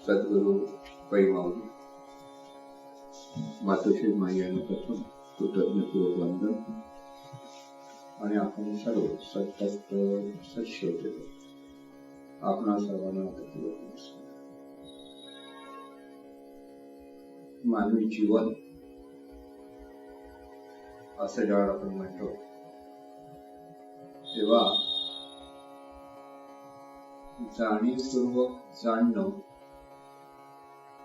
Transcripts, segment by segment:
सद्गुरु पैमावली मातोश्री माई यांना प्रथम कृतज्ञपूर्वक वंदन आणि आपण सर्व सतत सश्रोते आपणा सर्वांना मानवी जीवन असं जेव्हा आपण म्हणतो तेव्हा जाणीवपूर्वक जाणणं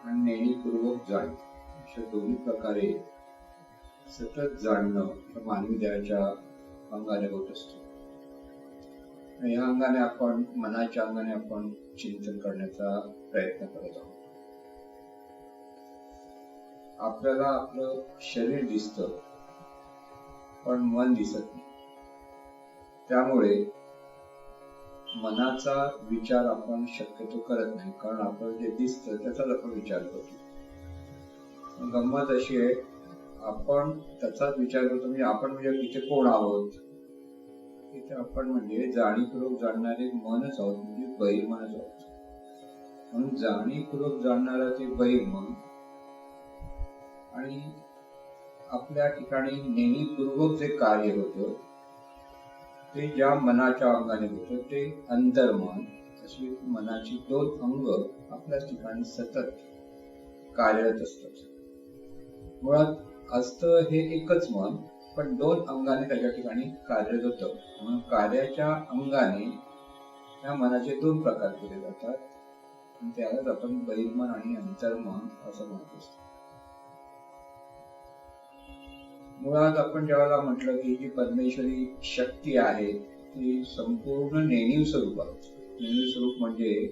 आणि नेणीपूर्वक जाणणं अशा दोन्ही प्रकारे सतत जाणणं मानवी देहाच्या अंगाने होत असतो. या अंगाने आपण मनाच्या अंगाने आपण चिंतन करण्याचा प्रयत्न करत आहोत. आपल्याला आपलं शरीर दिसतं पण मन दिसत नाही. त्यामुळे मनाचा विचार आपण शक्यतो करत नाही, कारण आपल्याला जे दिसतं त्याचाच आपण विचार करतो. गंमत अशी आहे, आपण त्याचाच विचार करतो. म्हणजे आपण म्हणजे इथे कोण आहोत, इथे आपण म्हणजे जाणीवपूर्वक जाणणारे मनच आहोत, म्हणजे बहिर्मनच आहोत. म्हणून जाणीवपूर्वक जाणणारा ते बहिर्मन आणि आपल्या ठिकाणी नेणीपूर्वक जे कार्य होतं ते ज्या मनाच्या अंगाने होतं ते अंतर्मन. अशी मनाची दोन अंग आपल्या ठिकाणी सतत कार्यरत असतात. मुळात असतं हे एकच मन, पण दोन अंगाने त्याच्या ठिकाणी कार्यरत होतं. म्हणून कार्याच्या अंगाने या मनाचे दोन प्रकार केले जातात आणि त्यालाच आपण बहिर्मन आणि अंतर्मन असं म्हणत असतो. मुळात आपण ज्यावेळेला म्हटलं की जी परमेश्वरी शक्ती आहे ती संपूर्ण नेणीव स्वरूप आहे. नेणीव स्वरूप म्हणजे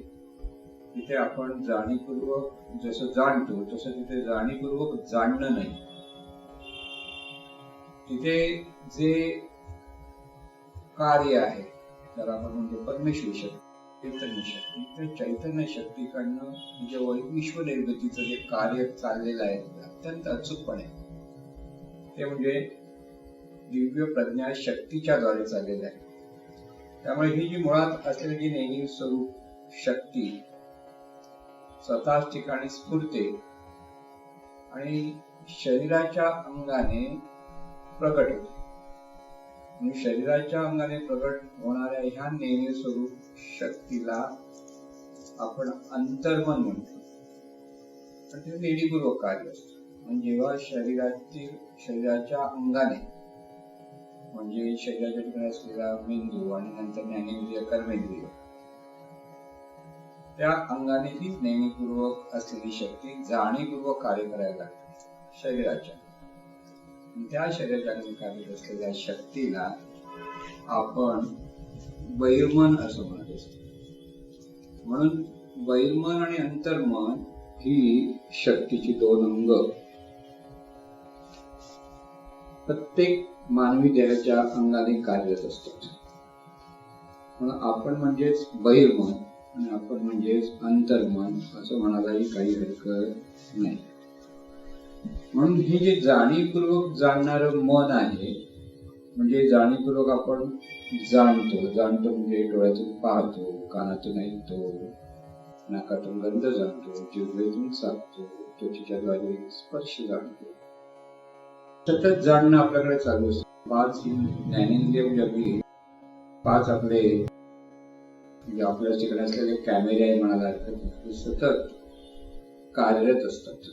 तिथे आपण जाणीवपूर्वक जसं जाणतो तसं तिथे जाणीवपूर्वक जाणणं नाही. तिथे जे कार्य आहे त्याला आपण म्हणजे परमेश्वरी शक्ती, चैतन्य शक्ती, त्या चैतन्य शक्तीकडनं म्हणजे विश्व निर्मितीचं जे कार्य चाललेलं आहे अत्यंत अचूकपणे ते म्हणजे दिव्य प्रज्ञा शक्तीच्या द्वारे चाललेलं आहे. त्यामुळे ही जी मुळात असलेली जी नेणीव स्वरूप शक्ती स्वतःच ठिकाणी स्फुरते आणि शरीराच्या अंगाने प्रगट होते. म्हणजे शरीराच्या अंगाने प्रगट होणाऱ्या ह्या नेणीव स्वरूप शक्तीला आपण अंतर्मन म्हणतो. पण ते नेणीपूर्वक कार्य असतं. म्हणजे जेव्हा शरीराच्या अंगाने म्हणजे शरीराच्या ठिकाणी असलेला मेंदू आणि नंतर ज्ञानेंद्रिय कर्मेंद्रिय त्या अंगाने ही नेणीपूर्वक असलेली शक्ती जाणीवपूर्वक कार्य करायला लागते शरीराच्या. त्या शरीराच्या कार्यरत असलेल्या शक्तीला आपण बहिर्मन असं म्हणत असतो. म्हणून बहिर्मन आणि अंतर्मन ही शक्तीची दोन अंग प्रत्येक मानवी देहाच्या अंगाने कार्यरत असतात. म्हणून आपण म्हणजेच बहिर्मन आणि आपण म्हणजेच अंतर्मन असं म्हणायलाही काही हरकत नाही. म्हणून हे जे जाणीवपूर्वक जाणणारं मन आहे म्हणजे जाणीवपूर्वक आपण जाणतो म्हणजे डोळ्यातून पाहतो, कानातून ऐकतो, नाकातून गंध जाणतो, जिव्हेतून चालतो, त्वचेच्या द्वारे स्पर्श जाणतो. सतत जाणणं आपल्याकडे चालू असतं. पाच ही ज्ञानेंद्रिय म्हणजे आपली पाच आपले म्हणजे आपल्या ठिकाणी असलेले कॅमेरे आहे म्हणायला हरकत नाही, सतत कार्यरत असतात.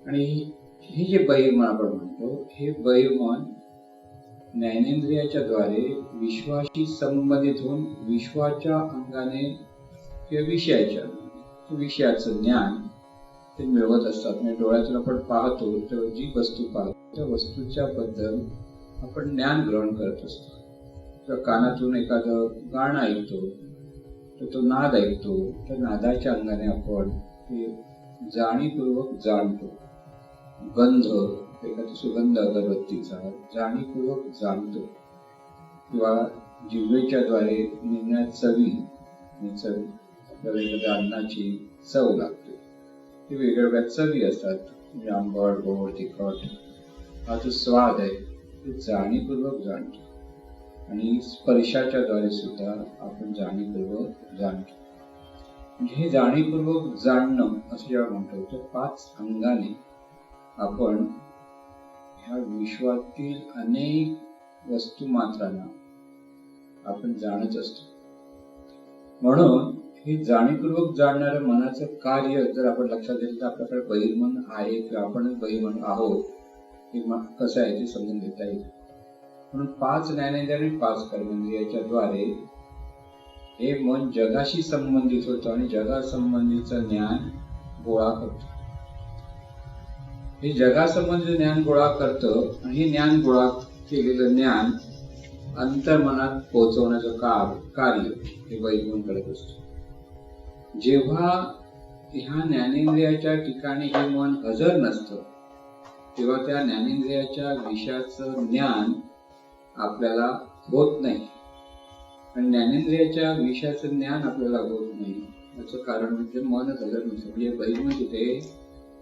आणि हे जे बहिर्मन आपण म्हणतो हे बहिर्मन ज्ञानेंद्रियाच्या द्वारे विश्वाशी संबंधित होऊन विश्वाच्या अंगाने किंवा विषयाचं ज्ञान ते मिळवत असतात. म्हणजे डोळ्यातून आपण पाहतो तर जी वस्तू पाहतो त्या वस्तूच्या बद्दल आपण ज्ञान ग्रहण करत असतो. किंवा कानातून एखादं गाणं ऐकतो तर तो नाद ऐकतो, त्या नादाच्या अंगाने आपण ते जाणीवपूर्वक जाणतो. गंध एखादा सुगंध अगरबत्तीचा जाणीवपूर्वक जाणतो. किंवा जिव्हेच्या द्वारे निघण्यात चवी आपल्याला एखाद्या अन्नाची चव लागते. ते वेगवेगळ्या चवी असतात, म्हणजे आंबट, गोड, तिखट. हा जो स्वाद आहे ते जाणीवपूर्वक जाणतो. आणि स्पर्शाच्या द्वारे सुद्धा आपण जाणीवपूर्वक जाणतो. म्हणजे हे जाणीवपूर्वक जाणणं असं जेव्हा म्हणतो तर 5 अंगाने आपण ह्या विश्वातील अनेक वस्तू मात्रांना आपण जाणत असतो. म्हणून हे जाणीवपूर्वक जाणणारं मनाचं कार्य जर आपण लक्षात घेतलं तर आपल्याकडे बहिर्मन आहे किंवा आपणच बहिर्मन आहोत हे कसं आहे ते समजून घेता येईल. म्हणून 5 ज्ञानेंद्रिय आणि 5 कर्मेंद्रियाच्या द्वारे हे मन जगाशी संबंधित होतं आणि जगासंबंधीचं ज्ञान गोळा करतो. हे जगासंबंधित ज्ञान गोळा करतं आणि हे ज्ञान गोळा केलेलं ज्ञान अंतर्मनात पोहोचवण्याचं कार्य हे बहिर्मन करत असतो. जेव्हा ह्या ज्ञानेंद्रियाच्या ठिकाणी हे मन हजर नसतं तेव्हा त्या ज्ञानेंद्रियाच्या विषयाचं ज्ञान आपल्याला होत नाही आणि ज्ञानेंद्रियाच्या विषयाचं ज्ञान आपल्याला होत नाही याचं कारण म्हणजे मनच हजर नसतं. म्हणजे बहिर्मन तिथे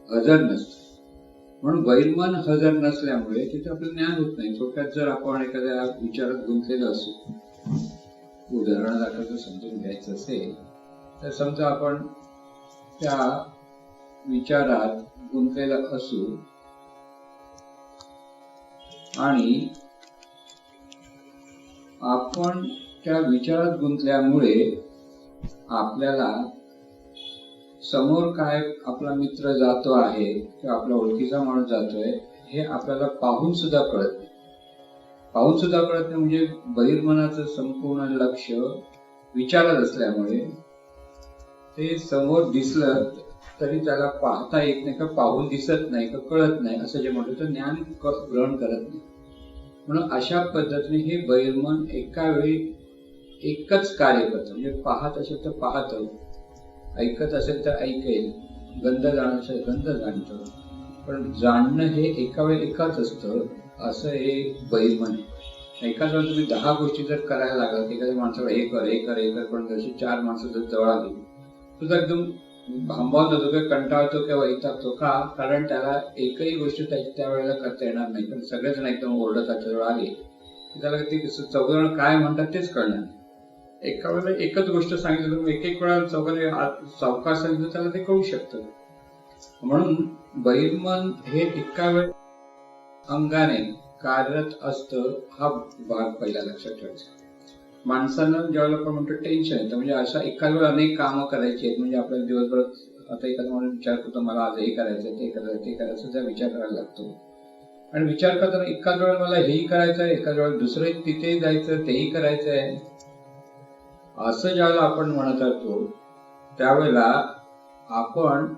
हजर नसतं. म्हणून बहिर्मन हजर नसल्यामुळे तिथे आपलं ज्ञान होत नाही. थोडक्यात जर आपण एखाद्या विचारात गुंतलेलं असू, उदाहरणादाखल जर समजून घ्यायचं असेल तर समजा आपण त्या विचारात गुंतलेलं असू आणि आपण त्या विचारात गुंतल्यामुळे आपल्याला समोर काय आपला मित्र जातो आहे किंवा आपला ओळखीचा माणूस जातोय हे आपल्याला पाहून सुद्धा कळत नाही. पाहून सुद्धा कळत नाही म्हणजे बहिर्मनाचं संपूर्ण लक्ष विचारात असल्यामुळे ते समोर दिसलं तरी त्याला पाहता येत नाही, का पाहून दिसत नाही, का कळत नाही, असं जे म्हणतो तर ज्ञान ग्रहण करत नाही. म्हणून अशा पद्धतीने हे बहिर्मन एका वेळी एकच कार्य करतं. म्हणजे पाहत असेल तर पाहतं, ऐकत असेल तर ऐकेल, गंध जाणत असेल गंध जाणतं, पण जाणणं हे एका वेळी एकाच असतं. असं हे बहिर्मन आहे. एकाच वेळी तुम्ही 10 गोष्टी जर करायला लागला एखाद्या माणसाला हे कर हे कर हे कर, पण जशी 4 माणसं जर जवळ आली तुझा एकदम भांबावत होतो किंवा कंटाळतो किंवा वैतागतो. का? कारण त्याला एकही गोष्ट त्या वेळेला करता येणार नाही. पण सगळेजण एकदम ओरडत त्याच्याजवळ आले त्याला ते 4 काय म्हणतात तेच कळणार नाही. एका वेळेला एकच गोष्ट सांगितलं तर एक वेळा चौघांनी सावकार सांगितलं त्याला ते कळू शकतं. म्हणून बहिर्मन हे एका वेळ अंगाने कार्यरत असतं. हा भाग पहिला लक्षात ठेवायचा. माणसानं ज्यावेळेला आपण म्हणतो टेन्शन येतं म्हणजे अशा एका वेळ अनेक कामं करायची आहेत. म्हणजे आपल्याला दिवसभरात आता एखादा माणूस विचार करतो मला आज हे करायचं ते करायचं ते करायचं त्या विचार करायला लागतो. आणि विचार करताना एकाच वेळेला मला हेही करायचं आहे, एकाच वेळेला दुसरं तिथे जायचं तेही करायचं आहे असं ज्यावेळेला आपण म्हणत असतो त्यावेळेला आपण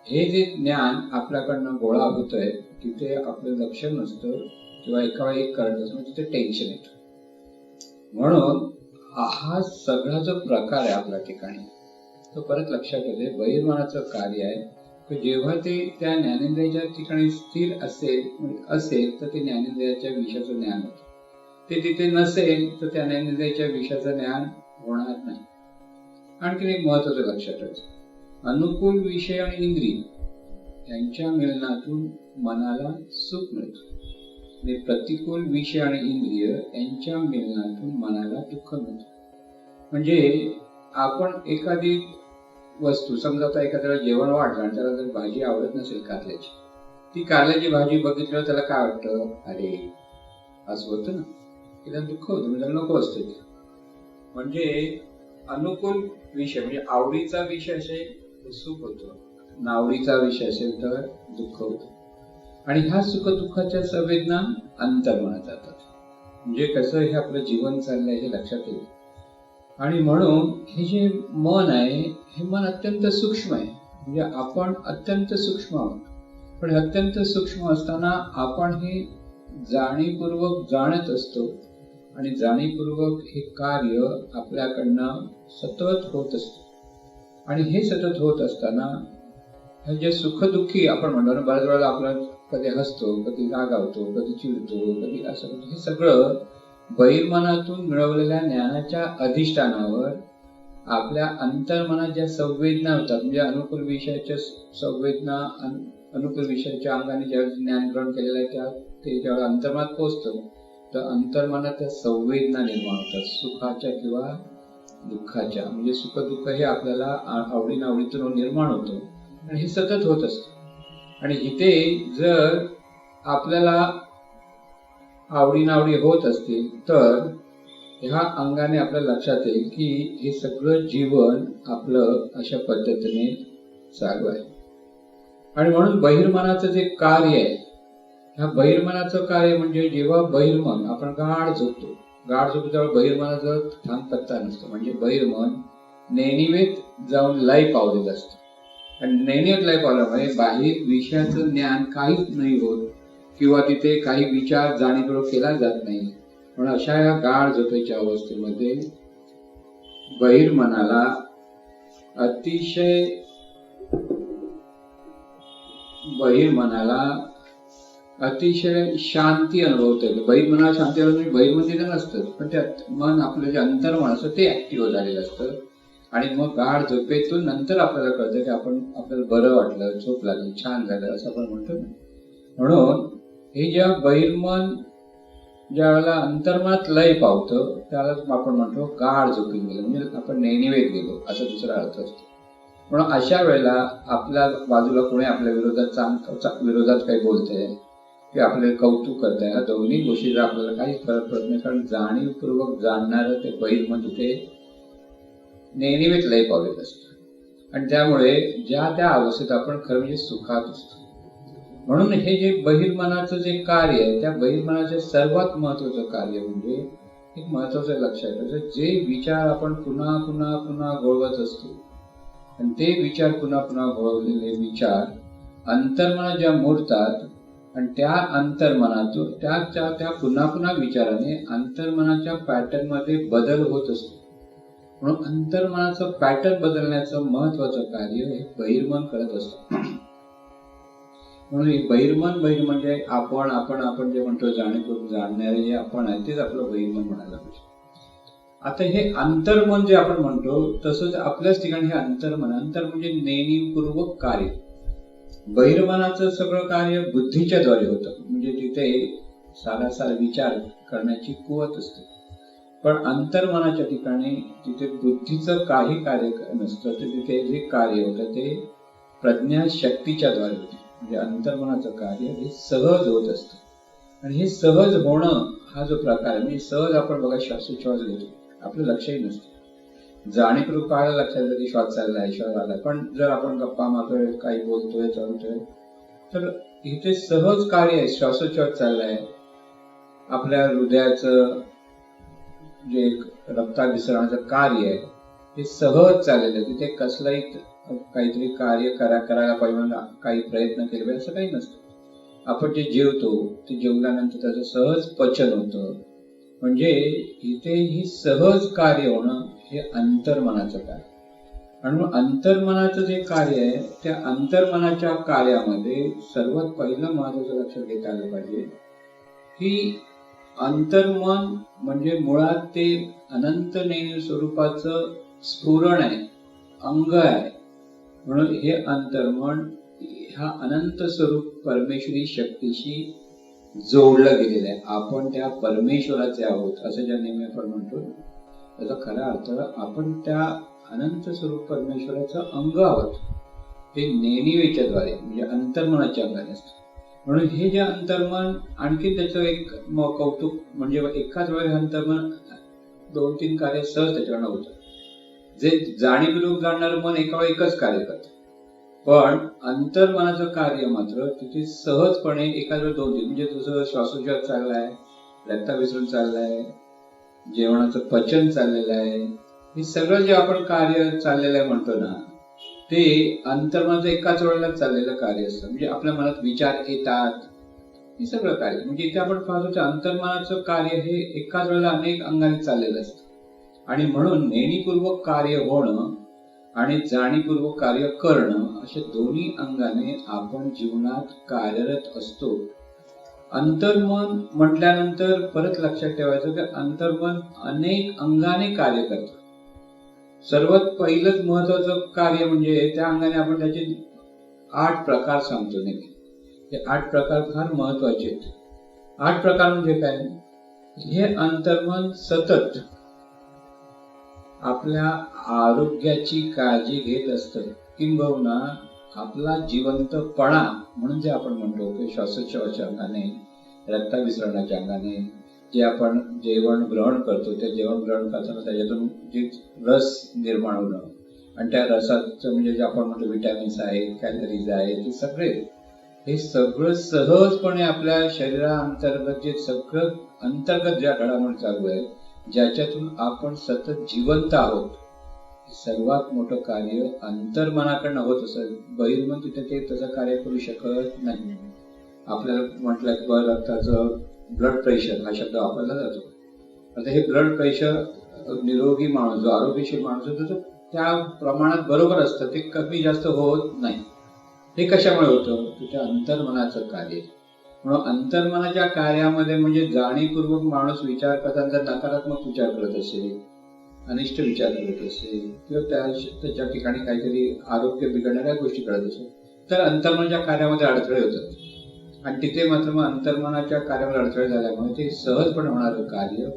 हे जे ज्ञान आपल्याकडनं गोळा होतंय तिथे आपलं लक्ष नसतं किंवा एका वेळी एक करत असतं, तिथे टेन्शन येतं. म्हणून हा सगळा जो प्रकार आहे आपल्या ठिकाणी तो परत लक्षात येते बहिर्मनाचं कार्य आहे की जेव्हा ते त्या ज्ञानेंद्रियाच्या ठिकाणी स्थिर असेल तर ते ज्ञानेंद्रियाच्या विषयाचं ज्ञान होतं. ते तिथे नसेल तर त्या ज्ञानेंद्रियाच्या विषयाचं ज्ञान होणार नाही. आणखी एक महत्वाचं लक्षात ठेवायचं, अनुकूल विषय आणि इंद्रिय यांच्या मिलनातून मनाला सुख मिळतं आणि प्रतिकूल विषय आणि इंद्रिय यांच्या मिलनातून मनाला दुःख मिळतं. म्हणजे आपण एखादी वस्तू समजा आता एखाद्याला जेवण वाढलं आणि त्याला जर भाजी आवडत नसेल कारल्याची, ती कारल्याची भाजी बघितल्यावर त्याला काय वाटतं, अरे असं होतं ना, की त्याला दुःख होतं म्हणजे नको असतं ते. म्हणजे अनुकूल विषय म्हणजे आवडीचा विषय असेल तर सुख होतं, नावडीचा विषय असेल तर दुःख होतं. आणि ह्या सुख दुःखाच्या संवेदना अंतर्मनात जातात. म्हणजे कसं हे आपलं जीवन चाललंय हे लक्षात येईल. आणि म्हणून हे जे मन आहे हे मन अत्यंत सूक्ष्म आहे. म्हणजे आपण अत्यंत सूक्ष्म आहोत. पण अत्यंत सूक्ष्म असताना आपण हे जाणीवपूर्वक जाणत असतो आणि जाणीवपूर्वक हे कार्य आपल्याकडनं सतत होत असतं. आणि हे सतत होत असताना हे जे सुखदुःखी आपण म्हणतो ना, बऱ्याच वेळेला आपलं कधी हसतो, कधी रागावतो, कधी चिडतो, कधी असं होतं, हे सगळं बहिर्मनातून मिळवलेल्या ज्ञानाच्या अधिष्ठानावर आपल्या अंतर्मनात ज्या संवेदना होतात म्हणजे अनुकूल विषयाच्या संवेदना अनुकूल विषयाच्या अंगाने ज्यावेळेस ज्ञान ग्रहण केलेलं आहे ते ज्यावेळेला अंतर्मनात पोहोचतं तर अंतर्मनात त्या संवेदना निर्माण होतात सुखाच्या किंवा दुःखाच्या, म्हणजे सुख दुःख हे आपल्याला आवडीनावडीतून निर्माण होतं आणि हे सतत होत असतं. आणि इथे जर आपल्याला आवडीनावडी होत असतील तर ह्या अंगाने आपल्या लक्षात येईल की हे सगळं जीवन आपलं अशा पद्धतीने चालू आहे. आणि म्हणून बहिर्मनाचं जे कार्य आहे, ह्या बहिर्मनाचं कार्य म्हणजे जेव्हा बहिर्मन आपण गाढ झोपतो तेव्हा बहिर्मनाचं ठाम पत्ता नसतो. म्हणजे बहिर्मन नेणिवेत जाऊन लय पावलेलं असतं आणि नेणिवेत लय पावल्यामुळे बाहेर विषयाचं ज्ञान काहीच नाही होत किंवा तिथे काही विचार जाणीवपूर्वक केला जात नाही. म्हणून अशा या गाढ झोपेच्या अवस्थेमध्ये बहिर्मनाला अतिशय शांती अनुभवता येते. बहिर्मनाला शांती अनुभव बहिर्मन तिथे नसतं, पण त्यात मन आपलं जे अंतर्मन असतं ते ऍक्टिव्ह झालेलं असतं. आणि मग गाढ झोपेतून नंतर आपल्याला कळतं की आपल्याला बरं वाटलं, झोप लागली, छान झालं असं आपण म्हणतो. म्हणून हे जेव्हा बहिर्मन ज्या वेळेला अंतर्मनात लय पावतं त्याला आपण म्हणतो गाढ झोपीत गेलं, म्हणजे आपण नेणिवेत गेलो असा दुसरा अर्थ असतो. म्हणून अशा वेळेला आपल्या बाजूला कोणी आपल्या विरोधात काही बोलतंय की आपले कौतुक करताय, ह्या दोन्ही गोष्टीचा आपल्याला काही फरक पडत नाही. कारण जाणीवपूर्वक जाणणारं ते बहिर्मन तिथे नेणिवेत लय पावलेलं असतं आणि त्यामुळे ज्या त्या अवस्थेत आपण खरं म्हणजे सुखात असतो. म्हणून हे जे बहिर्मनाचं जे कार्य आहे त्या बहिर्मनाचे सर्वात महत्वाचं कार्य म्हणजे एक महत्वाचं लक्षात ठेवायचं, जे विचार आपण पुन्हा पुन्हा पुन्हा घोळवत असतो आणि ते विचार पुन्हा पुन्हा घोळवलेले विचार अंतर्मनात ज्या मोडतात आणि त्या अंतर्मनातून त्या पुन्हा पुन्हा विचाराने अंतर्मनाच्या पॅटर्न मध्ये बदल होत असतो. म्हणून अंतर्मनाचं पॅटर्न बदलण्याचं महत्वाचं कार्य हे बहिर्मन करत असतं. म्हणून बहिर्मन म्हणजे आपण जे म्हणतो जाणणारे जे आपण आहे तेच आपलं बहिर्मन म्हणायला पाहिजे. आता हे अंतर्मन जे आपण म्हणतो तसंच आपल्याच ठिकाणी हे अंतर म्हणजे नेणीवपूर्वक कार्य. बहिर्मनाचं सगळं कार्य बुद्धीच्या द्वारे होतं, म्हणजे तिथे सारासार विचार करण्याची कुवत असते. पण अंतर्मनाच्या ठिकाणी तिथे बुद्धीचं काही कार्य नसतं, तर तिथे जे कार्य होतं ते प्रज्ञाशक्तीच्या द्वारे होते. म्हणजे अंतर्मनाचं कार्य हे सहज होत असतं आणि हे सहज होणं हा जो प्रकार आहे, म्हणजे सहज आपण बघा श्वासोच्छ्वास घेतो, आपलं लक्षही नसतं, जाणीवपूर्वक पाहायला लक्षात येतं की श्वास चाललाय, श्वास आलाय. पण जर आपण गप्पा मारतोय, काही बोलतोय, चालतोय, तर इथे सहज कार्य आहे, श्वासोच्छ्वास चाललाय. आपल्या हृदयाचं जे रक्ताभिसरणाचं कार्य आहे हे सहज चाललेलं आहे. तिथे कसलाही काहीतरी कार्य करायला पाहिजे म्हणून काही प्रयत्न केले पाहिजे असं काही नसतं. आपण जे जेवतो ते जेवल्यानंतर त्याचं सहज पचन होतं. म्हणजे इथे ही सहज कार्य होणं हे अंतर्मनाचं कार्य. आणि अंतर्मनाचं जे कार्य आहे त्या अंतर्मनाच्या कार्यामध्ये सर्वात पहिलं महत्वाचं लक्षात घेता आलं पाहिजे की अंतर्मन म्हणजे मुळात ते अनंत नेणी स्वरूपाचं स्फुरण आहे, अंग आहे. म्हणून हे अंतर्मन ह्या अनंत स्वरूप परमेश्वरी शक्तीशी जोडलं गेलेलं आहे. आपण त्या परमेश्वराचे आहोत असं ज्या नेहमी आपण म्हणतो, त्याचा खरा अर्थ आपण त्या अनंत स्वरूप परमेश्वराचं अंग आहोत. ते नेणिवेच्या द्वारे म्हणजे अंतर्मनाच्या अंगाने असतं. म्हणून हे जे अंतर्मन आणखी त्याचं एक कौतुक म्हणजे एकाच वेळेस अंतर्मन 2-3 कार्य सहज त्याच्याकडनं होतं. जे जाणीवपूर्वक जाणणारं मन एका वेळी एकच कार्य करतं, पण अंतर्मनाचं कार्य मात्र तिथे सहजपणे एकाच वेळी 2-3 म्हणजे जसं श्वासोच्छ्वास चाललाय, रक्ताभिसरण चाललाय, जेवणाचं पचन चाललेलं आहे, हे सगळं जे आपण कार्य चाललेलं आहे म्हणतो ना ते अंतर्मनाचं एकाच वेळेला चाललेलं कार्य असतं. म्हणजे आपल्या मनात विचार येतात, हे सगळं कार्य म्हणजे इथे आपण पाहतो अंतर्मनाचं कार्य हे एकाच वेळेला अनेक अंगाने चाललेलं असतं. आणि म्हणून नेणीपूर्वक कार्य होणं आणि जाणीवपूर्वक कार्य करणं अशा दोन्ही अंगाने आपण जीवनात कार्यरत असतो. अंतर्मन म्हटल्यानंतर परत लक्षात ठेवायचं की अंतर्मन अनेक अंगाने कार्य करतं. सर्वात पहिलंच महत्वाचं कार्य म्हणजे त्या अंगाने आपण त्याचे 8 प्रकार सांगतो. हे 8 प्रकार फार महत्वाचे आहेत. 8 प्रकार म्हणजे काय? हे अंतर्मन सतत आपल्या आरोग्याची काळजी घेत असतं, किंबहुना आपला जिवंतपणा म्हणून जे आपण म्हणतो की श्वासोच्छवासाच्या अंगाने, रक्ताभिसरणाच्या अंगाने जे आपण जेवण ग्रहण करतो, ते जेवण ग्रहण करताना त्याच्यातून जे रस निर्माण होणं आणि त्या रसाचं म्हणजे जे आपण म्हणतो विटॅमिन्स आहेत, कॅलरीज आहेत, हे सगळं सहजपणे आपल्या शरीराअंतर्गत जे सगळं अंतर्गत ज्या घडामोडी चालू आहे, ज्याच्यातून आपण सतत जिवंत आहोत, सर्वात मोठं कार्य अंतर्मनाकडनं होत असेल. बहिर्मन तिथे ते तसं कार्य करू शकत नाही. आपल्याला म्हटलं की रक्ताचं ब्लड प्रेशर हा शब्द वापरला जातो. आता हे ब्लड प्रेशर निरोगी माणूस, जो आरोग्यशील माणूस होतो, त्या प्रमाणात बरोबर असतं, ते कमी जास्त होत नाही. हे कशामुळे होतं? त्या अंतर्मनाचं कार्य. म्हणून अंतर्मनाच्या कार्यामध्ये म्हणजे जाणीवपूर्वक माणूस विचार करताना नकारात्मक विचार करत असेल, अनिष्ट विचार करत असेल, किंवा त्याच्या ठिकाणी काहीतरी आरोग्य बिघडणाऱ्या गोष्टी करत असेल, तर अंतर्मनाच्या कार्यामध्ये अडथळे होतात. आणि तिथे मात्र मग अंतर्मनाच्या कार्यामध्ये अडथळे झाल्यामुळे ते सहजपणे होणारं कार्य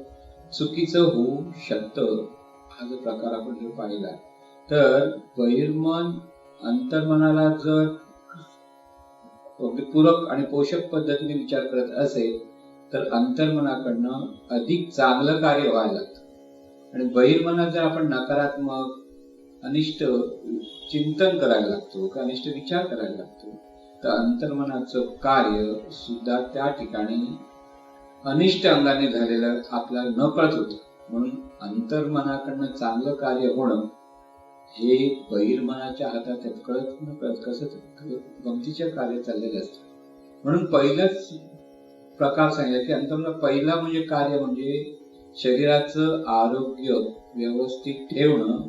चुकीचं होऊ शकतं. हा जो प्रकार आपण जर पाहिला, तर बहिर्मन अंतर्मनाला जर पूरक आणि पोषक पद्धतीने विचार करत असेल, तर अंतर्मनाकडनं अधिक चांगलं कार्य व्हायला लागतं. आणि बहिर्मनात जर आपण नकारात्मक अनिष्ट चिंतन करायला लागतो किंवा अनिष्ट विचार करायला लागतो, तर अंतर्मनाचं कार्य सुद्धा त्या ठिकाणी अनिष्ट अंगाने झालेलं आपल्याला न कळत होतं. म्हणून अंतर्मनाकडनं चांगलं कार्य होणं हे बहिर्मनाच्या हातात कळत न कळत कसं गमतीचे कार्य चाललेले असतं. म्हणून पहिलाच प्रकार सांगितला की अंतर्मन पहिला म्हणजे कार्य म्हणजे शरीराचं आरोग्य व्यवस्थित ठेवणं.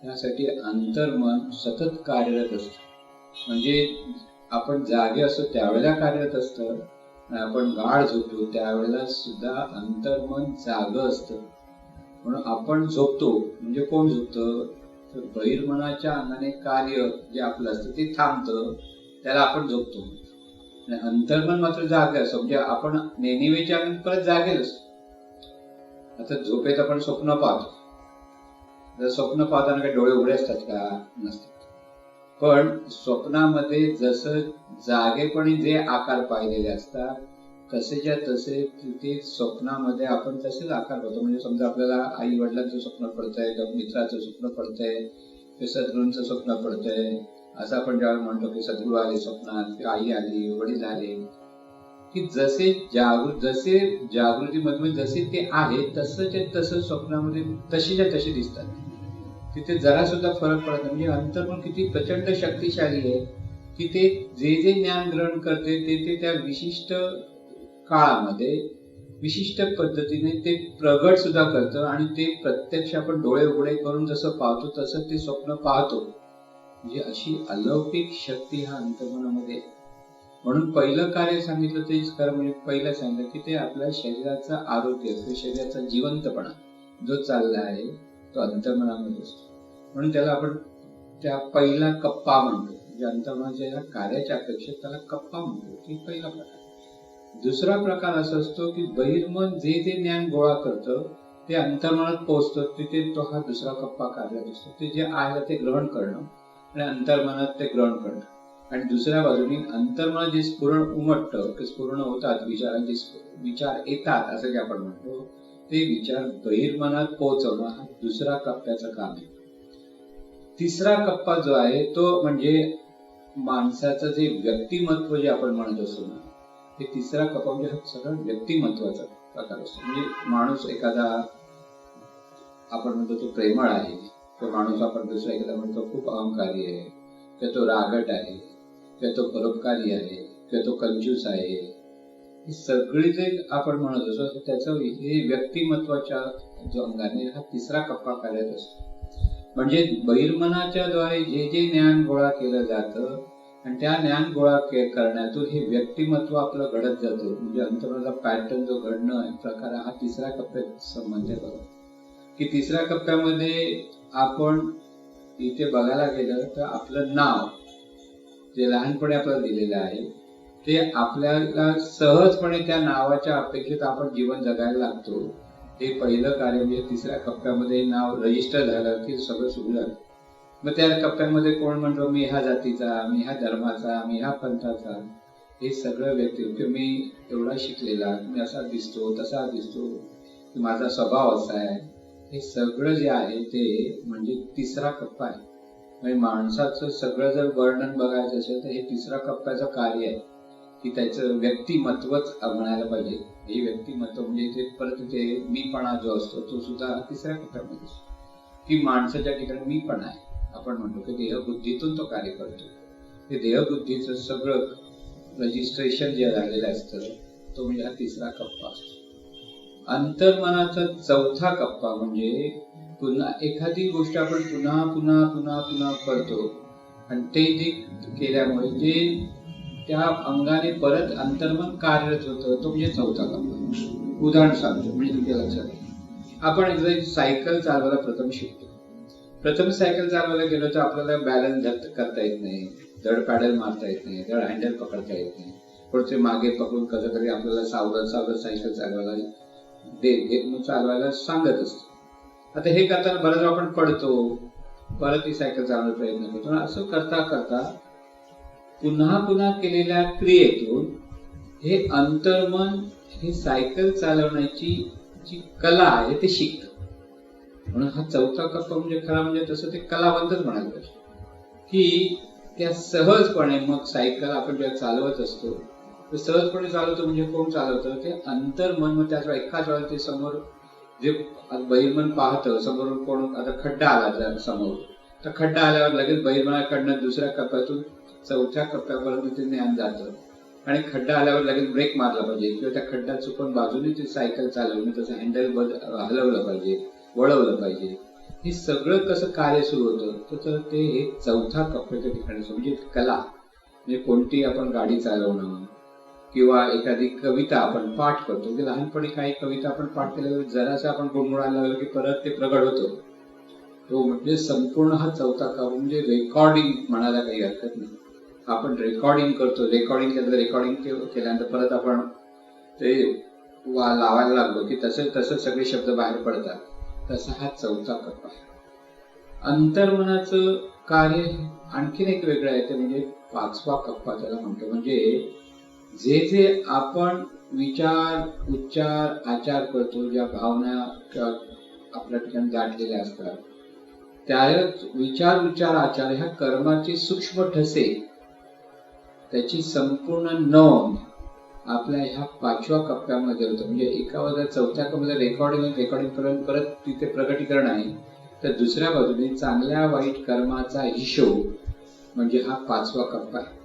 यासाठी अंतर्मन सतत कार्यरत असतं. म्हणजे आपण जागे असतो त्यावेळेला कार्यरत असतं, आपण गाढ झोपतो त्यावेळेला सुद्धा अंतर्मन जागं असतं. म्हणून आपण झोपतो म्हणजे कोण झोपतं? तर बहिर्मनाच्या अंगाने कार्य जे आपलं असतं ते थांबतं, त्याला आपण झोपतो. आणि अंतर्मन मात्र जागे असतं, म्हणजे आपण नेहमीच्या परत जागेल असतो. आता झोपेत आपण स्वप्न पाहतो, तर स्वप्न पाहताना काही डोळे उघडे असतात का? नसतात. पण स्वप्नामध्ये जसं जागेपणी जे आकार पाहिलेले असतात तसेच्या तसे तिथे स्वप्नामध्ये आपण तसेच आकार पाहतो. म्हणजे समजा आपल्याला आई वडिलांचं स्वप्न पडतंय, किंवा मित्राचं स्वप्न पडतंय, किंवा सद्गुरूंचं स्वप्न पडतंय, असं आपण ज्यावेळी म्हणतो की सद्गुरू आले स्वप्नात, किंवा आई आली, वडील आले, की जसे जागृतीमध्ये जसे ते आहे तसं स्वप्नामध्ये तशीच्या तशी दिसतात. तिथे जरा सुद्धा फरक पडत नाही. म्हणजे अंतर्मन किती प्रचंड शक्तिशाली आहे की ते जे ज्ञान ग्रहण करते ते त्या विशिष्ट काळामध्ये विशिष्ट पद्धतीने ते प्रगट सुद्धा करतं. आणि ते प्रत्यक्ष आपण डोळे उघडे करून जसं पाहतो तसं ते स्वप्न पाहतो. म्हणजे अशी अलौकिक शक्ती हा अंतर्मनामध्ये. म्हणून पहिलं कार्य सांगितलं तेच खरं. म्हणजे पहिलं सांगितलं की ते आपल्या शरीराचं आरोग्य, शरीराचा जिवंतपणा जो चालला आहे तो अंतर्मनामध्ये असतो. म्हणून त्याला आपण त्या पहिला कप्पा म्हणतो. म्हणजे अंतर्मनाच्या कार्याच्या अपेक्षेत त्याला कप्पा म्हणतो. की पहिला प्रकार. दुसरा प्रकार असा असतो की बहिर्मन जे ज्ञान गोळा करतं ते अंतर्मनात पोहोचतं. तिथे तो हा दुसरा कप्पा कार्यरत असतो. ते जे आहे ते ग्रहण करणं आणि अंतर्मनात ते ग्रहण करणं. आणि दुसऱ्या बाजूने अंतर्मनात जे स्फुरण उमटतं, ते स्फुरण होतात, विचारांचे विचार येतात असं जे आपण म्हणतो, ते विचार बहिर्मनात पोहोचवणं हा दुसरा कप्प्याचं काम आहे. तिसरा कप्पा जो आहे तो म्हणजे माणसाचं जे व्यक्तिमत्व जे आपण म्हणत असतो ना, ते तिसरा कप्पा म्हणजे हा सगळा व्यक्तिमत्वाचा प्रकार असतो. म्हणजे माणूस एखादा आपण म्हणतो तो प्रेमळ आहे, तो माणूस आपण दुसरा एखादा म्हणतो खूप अहंकारी आहे, किंवा तो रागट आहे, किंवा तो परोपकारी आहे, किंवा तो कंजूस आहे. ही सगळी जे आपण म्हणत असतो त्याचं हे व्यक्तिमत्वाच्या जो अंगाने हा तिसरा कप्पा कार्यरत असतो. म्हणजे बहिर्मनाच्या द्वारे जे ज्ञान गोळा केलं जातं आणि त्या ज्ञान गोळा करण्यातून हे व्यक्तिमत्व आपलं घडत जातं. म्हणजे अंतर्मनाचा पॅटर्न जो घडणं प्रकार हा तिसऱ्या कप्प्यात संबंध आहे. बघा की तिसऱ्या कप्प्यामध्ये आपण इथे बघायला गेलं तर आपलं नाव जे लहानपणी आपल्याला दिलेलं आहे ते आपल्याला सहजपणे त्या नावाच्या अपेक्षेत आपण जीवन जगायला लागतो. हे पहिलं कार्य म्हणजे तिसऱ्या कप्प्यामध्ये नाव रजिस्टर झालं की सगळं सुरू झालं. मग त्या कप्प्यामध्ये कोण म्हणतो मी ह्या जातीचा, मी ह्या धर्माचा, मी ह्या पंथाचा, हे सगळं व्यक्ती की मी एवढा शिकलेला, मी असा दिसतो तसा दिसतो, माझा स्वभाव असा आहे, हे सगळं जे आहे ते म्हणजे तिसरा कप्पा आहे. म्हणजे माणसाचं सगळं जर वर्णन बघायचं असेल तर हे तिसरा कप्प्याचं कार्य आहे की त्याचं व्यक्तिमत्वच म्हणायला पाहिजे. हे व्यक्तिमत्व म्हणजे ते परत ते मीपणा जो असतो तो सुद्धा तिसऱ्या कप्प्यामध्ये असतो की माणसाच्या ठिकाणी मीपणा आहे. आपण म्हणतो की देहबुद्धीतून तो कार्य करतो. ते देहबुद्धीचं सगळं रजिस्ट्रेशन जे झालेलं असतं तो म्हणजे हा तिसरा कप्पा असतो. अंतर्मनाचा चौथा कप्पा म्हणजे पुन्हा एखादी गोष्ट आपण पुन्हा पुन्हा पुन्हा पुन्हा करतो आणि ते केल्यामुळे जे त्या अंगाने परत अंतर्मन कार्यरत होतं तो म्हणजे चौथा कप्पा. उदाहरण सांगतो म्हणजे तुमच्या लक्षात. आपण एकदा सायकल चालवायला प्रथम शिकतो. प्रथम सायकल चालवायला गेलो तर आपल्याला बॅलन्स करता येत नाही, धड पॅडल मारता येत नाही, धड हँडल पकडता येत नाही. पुढचे मागे पकडून कधी कधी आपल्याला सावरत सावरत सायकल चालवायला सांगत असतो. आता हे करताना बऱ्याच आपण पडतो, परत ही सायकल चालवण्याचा प्रयत्न करतो. असं करता करता पुन्हा पुन्हा केलेल्या क्रियेतून हे अंतर्मन ही सायकल चालवण्याची जी कला आहे ते शिकतं. म्हणून हा चौथा कप्पा म्हणजे खरा म्हणजे तसं ते कलावंतच म्हणायला पाहिजे की त्या सहजपणे मग सायकल आपण जेव्हा चालवत असतो तर सहजपणे चालवतो. म्हणजे कोण चालवतं ते अंतर्मन. मग त्याच एकाच वेळेला ते समोर जे बहिर्मन पाहतं, समोरून कोण आता खड्डा आला समोर तर खड्डा आल्यावर लगेच बहिर्मनाकडनं दुसऱ्या कप्प्यातून चौथ्या कप्प्यापर्यंत ते ज्ञान जातं आणि खड्डा आल्यावर लगेच ब्रेक मारला पाहिजे किंवा त्या खड्डा चुकून बाजूने ते सायकल चालवून त्याचं हँडल हलवलं पाहिजे, वळवलं पाहिजे. हे सगळं कसं कार्य सुरू होतं तर ते हे चौथा कप्प्याच्या ठिकाणी म्हणजे कला. म्हणजे कोणती आपण गाडी चालवणं किंवा एखादी कविता आपण पाठ करतो की लहानपणी काही कविता आपण पाठ केल्यावर जरासं आपण गुणगुणायला लागलो की परत ते प्रगट होतं. तो म्हणजे संपूर्ण हा चौथा कप्पा म्हणजे रेकॉर्डिंग म्हणायला काही हरकत नाही. आपण रेकॉर्डिंग करतो, रेकॉर्डिंग केल्यानंतर परत आपण ते लावायला लागलो की तसं सगळे शब्द बाहेर पडतात. तसा हा चौथा कप्पा आहे. अंतर्मनाचं कार्य आणखीन एक वेगळं आहे ते म्हणजे पाचवा कप्पा त्याला म्हणतो. म्हणजे जे जे आपण विचार, उच्चार, आचार करतो, ज्या भावना आपल्या ठिकाणी दाटलेल्या असतात त्याच विचार, उच्चार, आचार ह्या कर्माचे सूक्ष्म ठसे त्याची संपूर्ण नोंद आपल्या ह्या पाचव्या कप्प्यामध्ये होतं. म्हणजे एका बाजूला चौथ्या कप्प्यामध्ये रेकॉर्डिंग करून परत तिथे प्रगटीकरण आहे, तर दुसऱ्या बाजूने चांगल्या वाईट कर्माचा हिशोब म्हणजे हा पाचवा कप्पा आहे.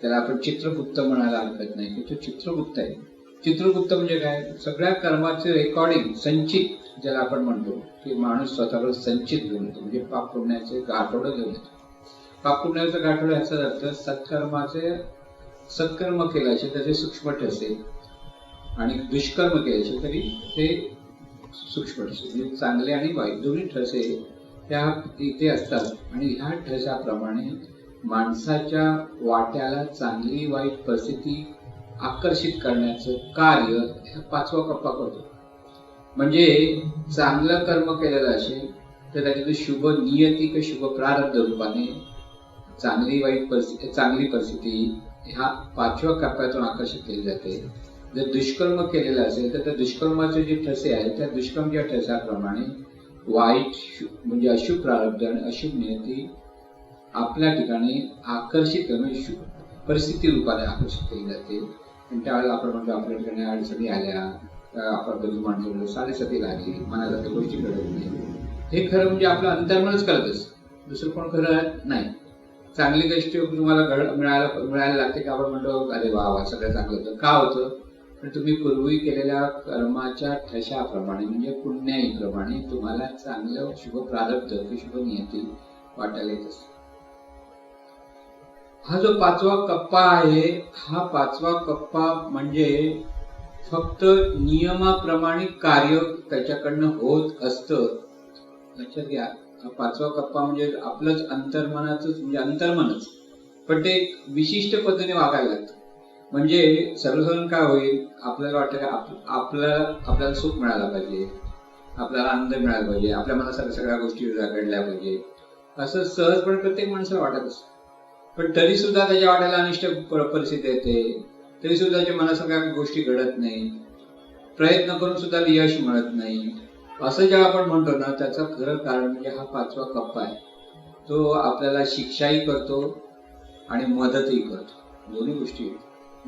त्याला आपण चित्रगुप्त म्हणायला हरकत नाही की तो चित्रगुप्त आहे. चित्रगुप्त म्हणजे काय? सगळ्या कर्माचे रेकॉर्डिंग संचित ज्याला आपण म्हणतो की माणूस स्वतःकडे संचित घेऊन येतो. म्हणजे पाप पुण्याचे गाठोडं घेऊन येतो. पाप पुण्याचं गाठोडं याचा अर्थ सत्कर्म केलं असेल त्याचे सूक्ष्म ठसे आणि दुष्कर्म केले असेल तरी ते सूक्ष्म ठसे म्हणजे चांगले आणि वाईट दोन्ही ठसे त्या इथे असतात. आणि ह्या ठशाप्रमाणे माणसाच्या वाट्याला चांगली वाईट परिस्थिती आकर्षित करण्याचं कार्य हा पाचवा कप्पा करतो. म्हणजे चांगलं कर्म केलेलं असेल तर त्याच्यातून शुभ नियती किंवा शुभ प्रारब्ध रूपाने चांगली परिस्थिती ह्या पाचव्या कप्प्यातून आकर्षित केली जाते. जर दुष्कर्म केलेलं असेल तर त्या दुष्कर्माचे जे ठसे आहेत त्या दुष्कर्मच्या ठशाप्रमाणे वाईट म्हणजे अशुभ प्रारब्ध आणि अशुभ नियती आपल्या ठिकाणी आकर्षित परिस्थिती रूपाने आकर्षित केली जाते. आणि त्यावेळेला आपण म्हणतो आपल्या ठिकाणी अडचणी आल्या, आपण कधी माणसाकडे साडेसाती लागली, मनाला त्या गोष्टी घडत नाही. हे खरं म्हणजे आपलं अंतर्मनच करत असतं, दुसरं कोण खरं नाही. चांगली गोष्ट तुम्हाला मिळायला लागते की आपण म्हणतो अरे वा सगळं चांगलं होतं. का होतं? पण तुम्ही पूर्वी केलेल्या कर्माच्या ठशाप्रमाणे म्हणजे पुण्याईप्रमाणे तुम्हाला चांगलं शुभ प्रारब्ध की शुभ नियती वाटायला येत असते. हा जो पाचवा कप्पा आहे हा पाचवा कप्पा म्हणजे फक्त नियमाप्रमाणे कार्य त्याच्याकडनं होत असतं. लक्षात घ्या, हा पाचवा कप्पा म्हणजे आपलंच अंतर्मनाचंच म्हणजे अंतर्मनच, पण ते विशिष्ट पद्धतीने वागायला लागतं. म्हणजे सर्वसाधारण काय होईल, आपल्याला वाटतं की आपल्याला सुख मिळायला पाहिजे, आपल्याला आनंद मिळाला पाहिजे, आपल्या मनासारख्या सगळ्या गोष्टी घडल्या पाहिजे, असं सहजपणे प्रत्येक माणसाला वाटत असतं. पण तरी सुद्धा त्याच्या वाट्याला अनिष्ट परिस्थिती येते, तरी सुद्धा त्याच्या मनासारख्या गोष्टी घडत नाही, प्रयत्न करून सुद्धा यश मिळत नाही. असं जेव्हा आपण म्हणतो ना, त्याचं खरं कारण म्हणजे हा 5वा कप्पा आहे. तो आपल्याला शिक्षाही करतो आणि मदतही करतो, दोन्ही गोष्टी.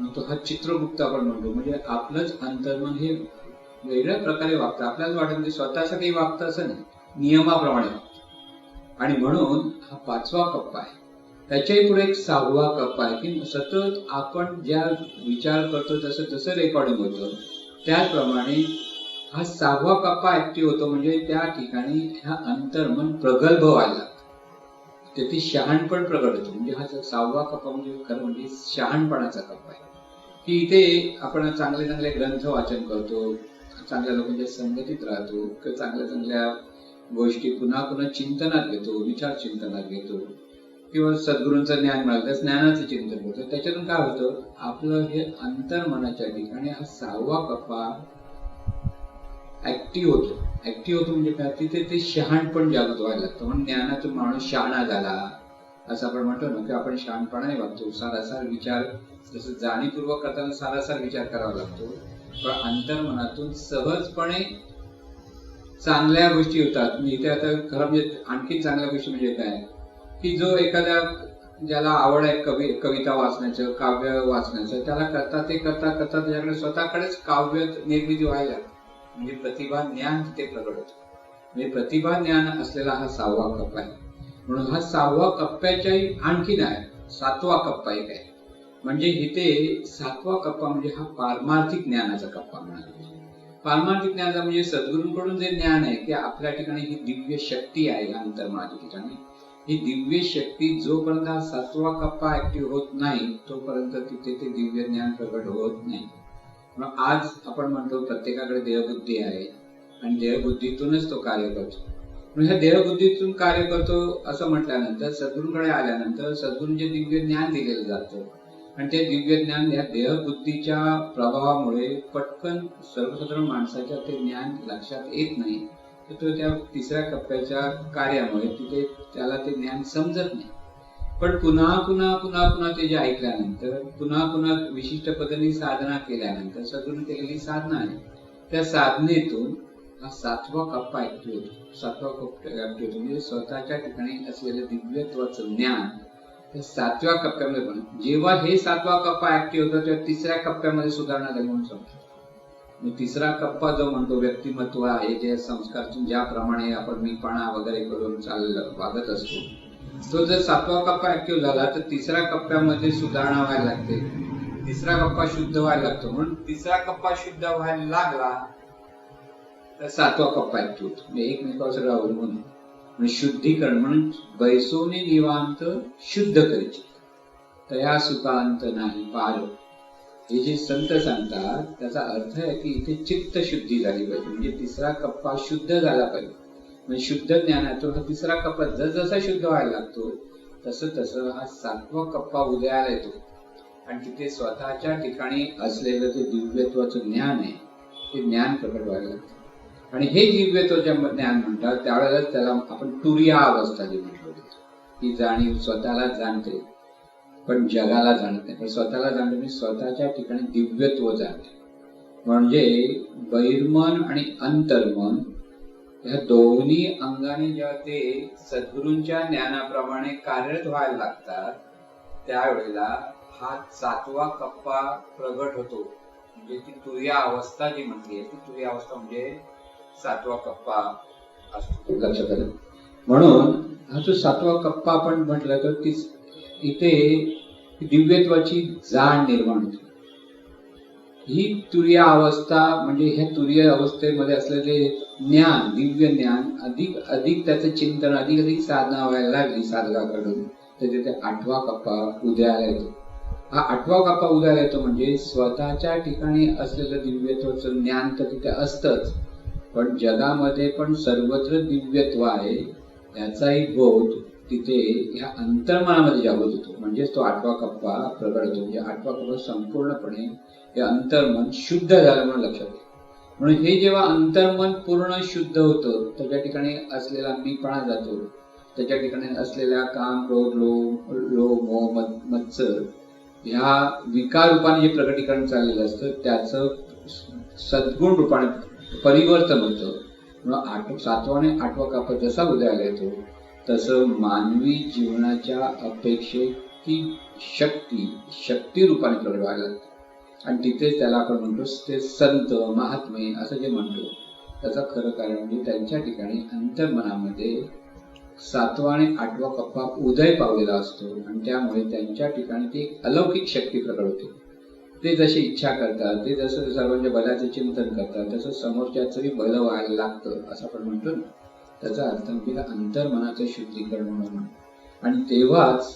तो हा चित्रगुप्त आपण म्हणतो, म्हणजे आपलंच अंतर्मन हे वेगळ्या प्रकारे वागतं. आपल्याला वाटत म्हणजे स्वतःचं काही वागतं असं नाही, नियमाप्रमाणे वागतं. आणि म्हणून हा 5वा कप्पा आहे. त्याच्याही पुढे एक 6वा कप्पा आहे की सतत आपण ज्या विचार करतो तसं तसं रेकॉर्डिंग होतं. त्याचप्रमाणे हा 6वा कप्पा ऍक्टिव्ह होतो, म्हणजे त्या ठिकाणी ह्या अंतर्मन प्रगल्भ व्हायला लागतं, त्याची शहाणपण प्रगट होतो. म्हणजे हा 6वा कप्पा म्हणजे खरं म्हणजे शहाणपणाचा कप्पा आहे, की इथे आपण चांगले चांगले ग्रंथ वाचन करतो, चांगल्या लोकांच्या संगतीत राहतो, चांगल्या चांगल्या गोष्टी पुन्हा पुन्हा चिंतनात घेतो, विचार चिंतनात घेतो, किंवा सद्गुरूंचं ज्ञान मिळालं तर ज्ञानाचं चिंतन करतो. त्याच्यातून काय होतं, आपलं हे अंतर्मनाच्या ठिकाणी हा 6वा कप्पा ऍक्टिव्ह होतो. ऍक्टिव्ह होतो म्हणजे काय, तिथे ते शहाणपण जागृत व्हायला लागतं. म्हणून ज्ञानातून माणूस शहाणा झाला असं आपण म्हणतो ना, की आपण शहाणपणाने वागतो. सारासार विचार, जसं जाणीवपूर्वक करताना सारासार विचार करावा लागतो, पण अंतर्मनातून सहजपणे चांगल्या गोष्टी होतात. मी इथे आता खरं म्हणजे आणखी चांगल्या गोष्टी म्हणजे काय, की जो एखाद्या ज्याला आवड आहे कविता वाचण्याचं, काव्य वाचण्याचं, त्याला करता त्याच्याकडे स्वतःकडेच काव्य निर्मिती व्हायला, म्हणजे प्रतिभा ज्ञान तिथे प्रगट होतं. म्हणजे प्रतिभा ज्ञान असलेला हा 6वा कप्पा आहे. म्हणून हा 6वा कप्प्याच्याही आणखीन आहे 7वा कप्पा एक आहे. म्हणजे इथे 7वा कप्पा म्हणजे हा पारमार्थिक ज्ञानाचा कप्पा म्हणाला. पारमार्थिक ज्ञानाचा म्हणजे सद्गुरूंकडून जे ज्ञान आहे की आपल्या ठिकाणी ही दिव्य शक्ती आहे अंतर्मनाच्या ठिकाणी. ही दिव्य शक्ती जोपर्यंत हा 7वा कप्पा ऍक्टिव्ह होत नाही तोपर्यंत तिथे ते दिव्य ज्ञान प्रगट होत नाही. मग आज आपण म्हणतो प्रत्येकाकडे देहबुद्धी आहे आणि देहबुद्धीतूनच तो कार्य करतो. म्हणजे देहबुद्धीतून कार्य करतो असं म्हटल्यानंतर सद्गुरूंकडे आल्यानंतर सद्गुरूंचे दिव्य ज्ञान दिलेलं जातं, आणि ते दिव्य ज्ञान या देहबुद्धीच्या प्रभावामुळे पटकन सर्वसाधारण माणसाच्या ते ज्ञान लक्षात येत नाही. तर तो त्या 3ऱ्या कप्प्याच्या कार्यामुळे तिथे त्याला ते ज्ञान समजत नाही. पण पुन्हा पुन्हा पुन्हा पुन्हा ते जे ऐकल्यानंतर, पुन्हा पुन्हा विशिष्ट पद्धतीने साधना केल्यानंतर, सद्गुरूंनी केलेली साधना आहे, त्या साधनेतून हा 7वा कप्पा ऍक्टिव्ह होतो. 7वा कप्पा ऍक्टिव्ह होतो म्हणजे स्वतःच्या ठिकाणी असलेलं दिव्यत्वाचं ज्ञान त्या 7व्या कप्प्यामध्ये पण. जेव्हा हे 7वा कप्पा ऍक्टिव्ह होतो तेव्हा 3ऱ्या कप्प्यामध्ये सुधारणा झाली म्हणून समजतो. 3रा कप्पा जो म्हणतो व्यक्तिमत्व आहे, जे संस्कारातून ज्याप्रमाणे आपण मीपणा वगैरे करून वागत असतो, तो जर 7वा कप्पा ऍक्टिव्ह झाला तर 3ऱ्या कप्प्यामध्ये सुधारणा व्हायला लागते, 3रा कप्पा शुद्ध व्हायला लागतो. म्हणून 3रा कप्पा शुद्ध व्हायला लागला तर 7वा कप्पा ऍक्टिव्ह होतो. म्हणजे एकमेकावर सगळं अवलंबून. म्हणजे शुद्धीकरण म्हणून बैसोनी निवांत शुद्ध करायचे, तया सुखांत नाही पार. हे जे संत सांगतात त्याचा अर्थ आहे की इथे चित्त शुद्धी झाली पाहिजे. म्हणजे 3रा कप्पा शुद्ध झाला पाहिजे. म्हणजे शुद्ध ज्ञानातून हा 3रा कप्पा जसा शुद्ध व्हायला लागतो तसं तसं हा 7वा कप्पा उदयाला येतो, आणि तिथे स्वतःच्या ठिकाणी असलेलं जे दिव्यत्वाचं ज्ञान आहे ते ज्ञान प्रकट व्हायला लागतं. आणि हे दिव्यत्वाचं ज्ञान म्हणतात त्यावेळेला त्याला आपण तुर्या अवस्था जी म्हटलं होतं, ही जाणीव स्वतःला जाणते पण जगाला जाणत नाही. पण स्वतःला जाणते म्हणजे स्वतःच्या ठिकाणी दिव्यत्व जाणते. म्हणजे बहिर्मन आणि अंतर्मन या दोन्ही अंगाने जेव्हा ते सद्गुरूंच्या ज्ञानाप्रमाणे कार्यरत व्हायला लागतात त्यावेळेला हा 7वा कप्पा प्रगट होतो. म्हणजे ती तुर्या अवस्था जी म्हटली ती तुर्या अवस्था म्हणजे 7वा कप्पा असतो, लक्षात आलं. म्हणून हा जो 7वा कप्पा आपण म्हटलं तर इथे दिव्यत्वाची जाण निर्माण होते. ही तुर्या अवस्था म्हणजे ह्या तुर्य अवस्थेमध्ये असलेले ज्ञान, दिव्य ज्ञान अधिक अधिक त्याचं चिंतन, अधिक अधिक साधना व्हायला लागली साधकाकडून, तर तिथे 8वा कप्पा उदयाला येतो. हा 8वा कप्पा उदयाला येतो म्हणजे स्वतःच्या ठिकाणी असलेलं दिव्यत्वाचं ज्ञान तर तिथे असतंच, पण जगामध्ये पण सर्वत्र दिव्यत्व आहे याचाही बोध तिथे या अंतर्मनामध्ये जागृत होतो. म्हणजेच तो 8वा कप्पा प्रगट होतो. म्हणजे 8वा कप्पा संपूर्णपणे हे अंतर्मन शुद्ध झालं म्हणून लक्षात येईल. म्हणून हे जेव्हा अंतर्मन पूर्ण शुद्ध होतं, त्याच्या ठिकाणी असलेला मीपणा जातो, त्याच्या ठिकाणी असलेल्या काम, क्रोध, लोभ, मोह, मत्सर ह्या विकार रूपाने जे प्रकटीकरण चाललेलं असतं त्याचं सद्गुण रूपाने परिवर्तन होतं. म्हणून 7वा आणि 8वा कप्पा जसा उदयाला येतो तसं मानवी जीवनाच्या अपेक्षेची शक्ती रूपाने प्रगट व्हायला लागते. आणि तिथेच त्याला आपण म्हणतो ते संत महात्मे असं जे म्हणतो त्याचं खरं कारण म्हणजे त्यांच्या ठिकाणी अंतर्मनामध्ये 7वा आणि 8वा कप्पा उदय पावलेला असतो आणि त्यामुळे त्यांच्या ठिकाणी ती अलौकिक शक्ती प्रकट होते. ते जशी इच्छा करतात, ते जसं सर्वांच्या भल्याचे चिंतन करतात, तसं समोरच्याचंही भलं व्हायला लागतं असं आपण म्हणतो ना. त्याचा अर्थ म्हणजे अंतर्मनाचं शुद्धीकरण म्हणून. आणि तेव्हाच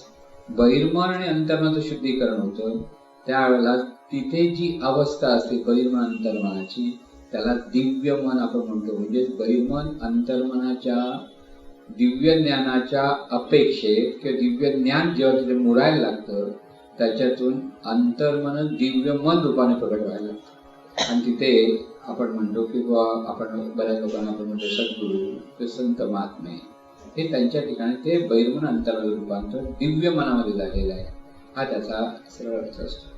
बहिर्मन आणि अंतर्मनाचं शुद्धीकरण होतं. त्यावेळेला तिथे जी अवस्था असते बहिर्मन अंतर्मनाची त्याला दिव्य मन आपण म्हणतो. म्हणजे बहिर्मन अंतर्मनाच्या दिव्य ज्ञानाच्या अपेक्षेत किंवा दिव्य ज्ञान जेव्हा तिथे मुरायला लागतं त्याच्यातून अंतर्मन दिव्य मन रूपाने प्रकट व्हायला लागतं. आणि तिथे आपण म्हणतो की आपण बऱ्याच लोकांना आपण म्हणतो सद्गुरू, संत महात्मे, हे त्यांच्या ठिकाणी ते बहिर्मन अंतर्मन रूपांतर दिव्य मनामध्ये झालेलं आहे. हा त्याचा सरळ अर्थ असतो.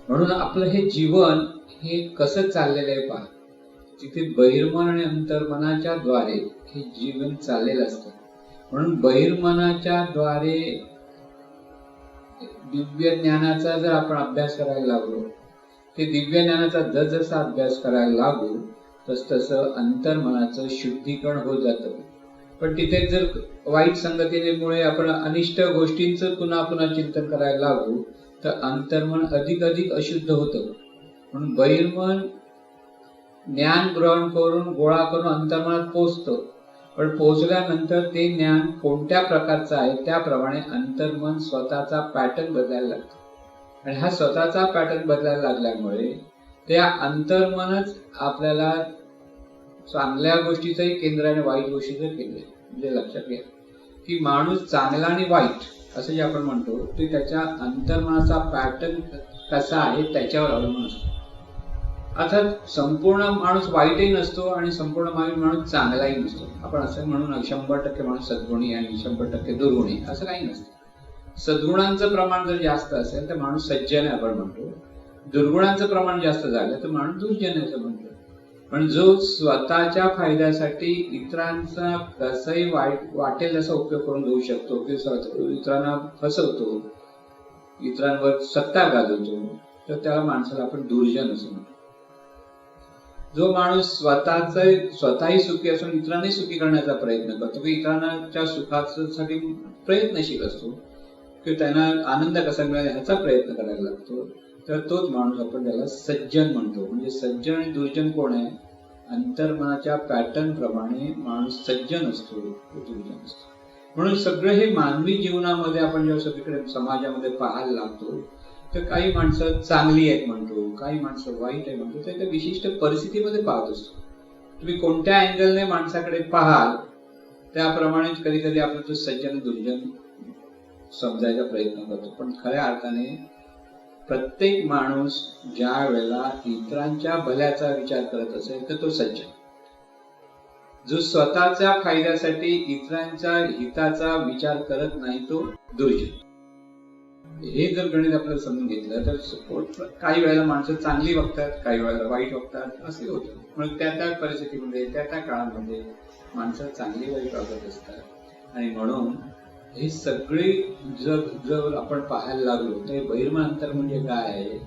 म्हणून आपलं हे जीवन हे कसं चाललेलं आहे पहा. तिथे बहिर्मन आणि अंतर्मनाच्या द्वारे हे जीवन चाललेलं असतं. म्हणून बहिर्मनाच्या द्वारे दिव्य ज्ञानाचा जर आपण अभ्यास करायला लागलो, ते दिव्य ज्ञानाचा जसा अभ्यास करायला लागू तसं अंतर्मनाचं शुद्धीकरण होत जातं. पण तिथे जर वाईट संगतीमुळे आपण अनिष्ट गोष्टींचं पुन्हा चिंतन करायला लागू तर अंतर्मन अधिक अशुद्ध होतं. म्हणून बहिर्मन ज्ञान ग्रहण करून गोळा करून अंतर्मनात पोहोचतं. पण पोहोचल्यानंतर ते ज्ञान कोणत्या प्रकारचं आहे त्याप्रमाणे अंतर्मन स्वतःचा पॅटर्न बदलायला लागतं. आणि हा स्वतःचा पॅटर्न बदलायला लागल्यामुळे त्या अंतर्मनच आपल्याला चांगल्या गोष्टीचंही केंद्र आहे आणि वाईट गोष्टीचं केंद्र आहे. म्हणजे लक्षात घ्या की माणूस चांगला आणि वाईट असं जे आपण म्हणतो ते त्याच्या अंतर्मनाचा पॅटर्न कसा आहे त्याच्यावर अवलंबून असतो. अर्थात संपूर्ण माणूस वाईटही नसतो आणि संपूर्ण माणूस चांगलाही नसतो. आपण असं म्हणून 100% माणूस सद्गुणी आणि 100% दुर्गुणी असं काही नसतं. सद्गुणांचं प्रमाण जर जास्त असेल तर माणूस सज्जन आहे आपण म्हणतो. दुर्गुणांचं प्रमाण जास्त झालं तर माणूस दुर्जन आहे असं म्हणतो. पण जो स्वतःच्या फायद्यासाठी इतरांचा कसंही वाटेल तसा उपयोग करून घेऊ शकतो की इतरांना फसवतो, इतरांवर सत्ता गाजवतो, तर त्या माणसाला आपण दुर्जन असं म्हणतो. जो माणूस स्वतःही सुखी असून इतरांनाही सुखी करण्याचा प्रयत्न करतो की इतरांच्या सुखासाठी प्रयत्नशील असतो की त्यांना आनंद कसा मिळेल ह्याचा प्रयत्न करायला लागतो, तर तोच माणूस आपण त्याला सज्जन म्हणतो. म्हणजे सज्जन आणि दुर्जन कोण आहे? अंतर्मनाच्या पॅटर्न प्रमाणे माणूस सज्जन असतो, दुर्जन असतो. म्हणून सगळं हे मानवी जीवनामध्ये आपण जेव्हा सगळीकडे समाजामध्ये पाहायला लागतो तर काही माणसं चांगली आहेत म्हणतो, काही माणसं वाईट आहे म्हणतो. ते विशिष्ट परिस्थितीमध्ये पाहत असतो. तुम्ही कोणत्या अँगलने माणसाकडे पाहाल त्याप्रमाणे कधी आपण तो सज्जन दुर्जन समजायचा प्रयत्न करतो. पण खऱ्या अर्थाने प्रत्येक माणूस ज्या वेळेला इतरांच्या भल्याचा विचार करत असेल तर तो सज्जन. जो स्वतःच्या फायद्यासाठी इतरांच्या हिताचा विचार करत नाही तो दुर्जन. हे जर गणित आपल्याला समजून घेतलं तर काही वेळेला माणसं चांगली वागतात, काही वेळेला वाईट वागतात असे होतं. म्हणून त्या परिस्थितीमध्ये त्या काळामध्ये माणसं चांगली वाईट वागत असतात. आणि म्हणून हे सगळे जर आपण पाहायला लागलो तर बहिर्मन अंतर म्हणजे काय आहे?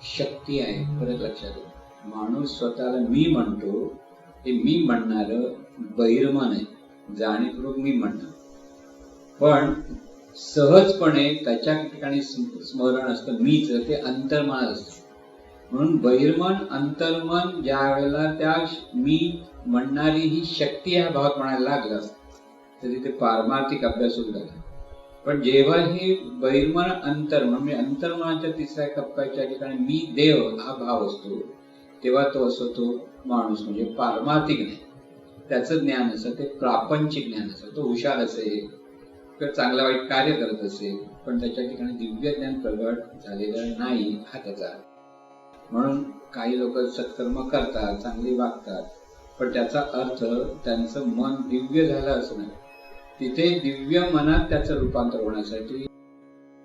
शक्ती आहे. परत लक्षात घ्या, माणूस स्वतःला मी म्हणतो, हे मी म्हणणार बहिर्मन आहे, जाणीवपूर्वक मी म्हणणार. पण सहजपणे त्याच्या ठिकाणी स्मरण असतं मीच, ते अंतर्मन असतं. म्हणून बहिर्मन अंतर्मन ज्या वेळेला त्या मी म्हणणारी ही शक्ती ह्या भागात म्हणायला लागला तर तिथे पारमार्थिक अभ्यास सुरू झाला. पण जेव्हा हे बहिर्मन अंतर्मन म्हणजे अंतर्मनाच्या 3ऱ्या कप्प्याच्या ठिकाणी मी देव हा भाव असतो तेव्हा तो असतो तो माणूस म्हणजे पारमार्थिक नाही. त्याचं ज्ञान असं ते प्रापंचिक ज्ञान असं, तो हुशार असेल किंवा चांगलं वाईट कार्य करत असेल पण त्याच्या ठिकाणी दिव्य ज्ञान प्रगट झालेलं नाही हा त्याचा. म्हणून काही लोक सत्कर्म करतात, चांगली वागतात, पण त्याचा अर्थ त्यांचं मन दिव्य झालं असं नाही. तिथे दिव्य मनात त्याचं रूपांतर होण्यासाठी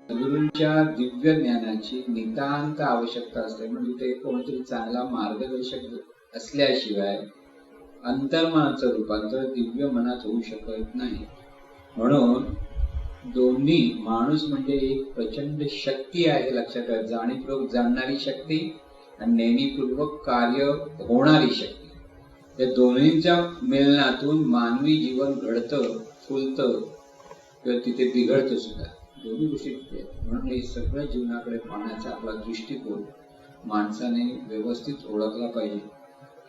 गुरूंच्या दिव्य ज्ञानाची नितांत आवश्यकता असते. म्हणजे ते कोणतरी चांगला मार्गदर्शक असल्याशिवाय अंतर्मनाचं रूपांतर दिव्य मनात होऊ शकत नाही. म्हणून दोन्ही, माणूस म्हणजे एक प्रचंड शक्ती आहे, लक्षात ठेवा, जाणीवपूर्वक जाणणारी शक्ती आणि नेहमीपूर्वक कार्य होणारी शक्ती. या दोन्हींच्या मिलनातून मानवी जीवन घडतं, फुलतं किंवा तिथे बिघडतं सुद्धा. दोन्ही गोष्टी तिथे आहेत. म्हणून हे सगळं जीवनाकडे पाहण्याचा आपला दृष्टिकोन माणसाने व्यवस्थित ओळखला पाहिजे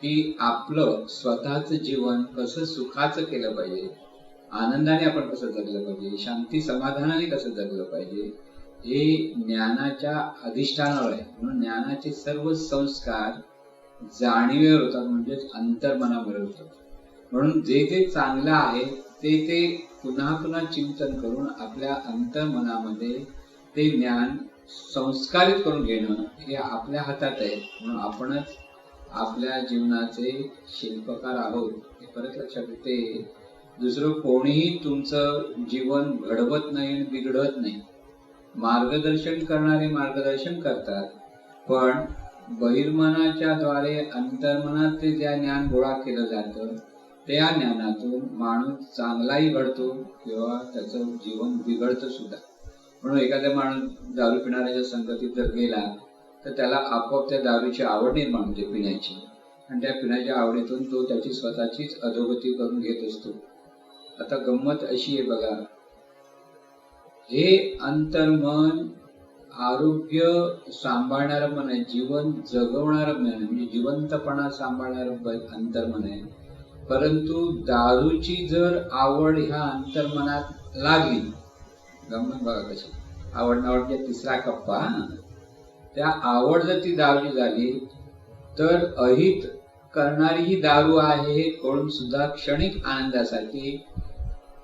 की आपलं स्वतःचं जीवन कसं सुखाचं केलं पाहिजे, आनंदाने आपण कसं जगलं पाहिजे, शांती समाधानाने कसं जगलं पाहिजे, हे ज्ञानाच्या अधिष्ठानावर आहे. म्हणून ज्ञानाचे सर्व संस्कार जाणीवेवर होतात, म्हणजेच अंतर्मनावर होतात. म्हणून जे जे चांगलं आहे ते पुन्हा पुन्हा चिंतन करून आपल्या अंतर्मनामध्ये ते ज्ञान संस्कारित करून घेणं हे आपल्या हातात आहे. म्हणून आपणच आपल्या जीवनाचे शिल्पकार आहोत हे परत लक्षात येते. दुसरं कोणीही तुमचं जीवन घडवत नाही आणि बिघडवत नाही. मार्गदर्शन करणारे मार्गदर्शन करतात, पण बहिर्मनाच्या द्वारे अंतर्मनात ते ज्या ज्ञान गोळा केलं जातं त्या ज्ञानातून माणूस चांगलाही घडतो किंवा त्याचं जीवन बिघडतं सुद्धा. म्हणून एखादा माणूस दारू पिणाऱ्याच्या संगतीत जर गेला तर त्याला आपोआप त्या दारूची आवड निर्माण होते पिण्याची, आणि त्या पिण्याच्या आवडीतून तो त्याची स्वतःचीच अधोगती करून घेत असतो. आता गंमत अशी आहे बघा, हे अंतर्मन आरोग्य सांभाळणारं मन आहे, जीवन जगवणारं मन आहे, म्हणजे जिवंतपणा सांभाळणारं अंतर्मन आहे. परंतु दारूची जर आवड ह्या अंतर्मनात लागली, गंमत बघा कशी, आवड नावडच्या तिसरा कप्पा, त्या आवड जर ती दारूची झाली तर अहित करणारी ही दारू आहे हे कळून सुद्धा क्षणिक आनंदासाठी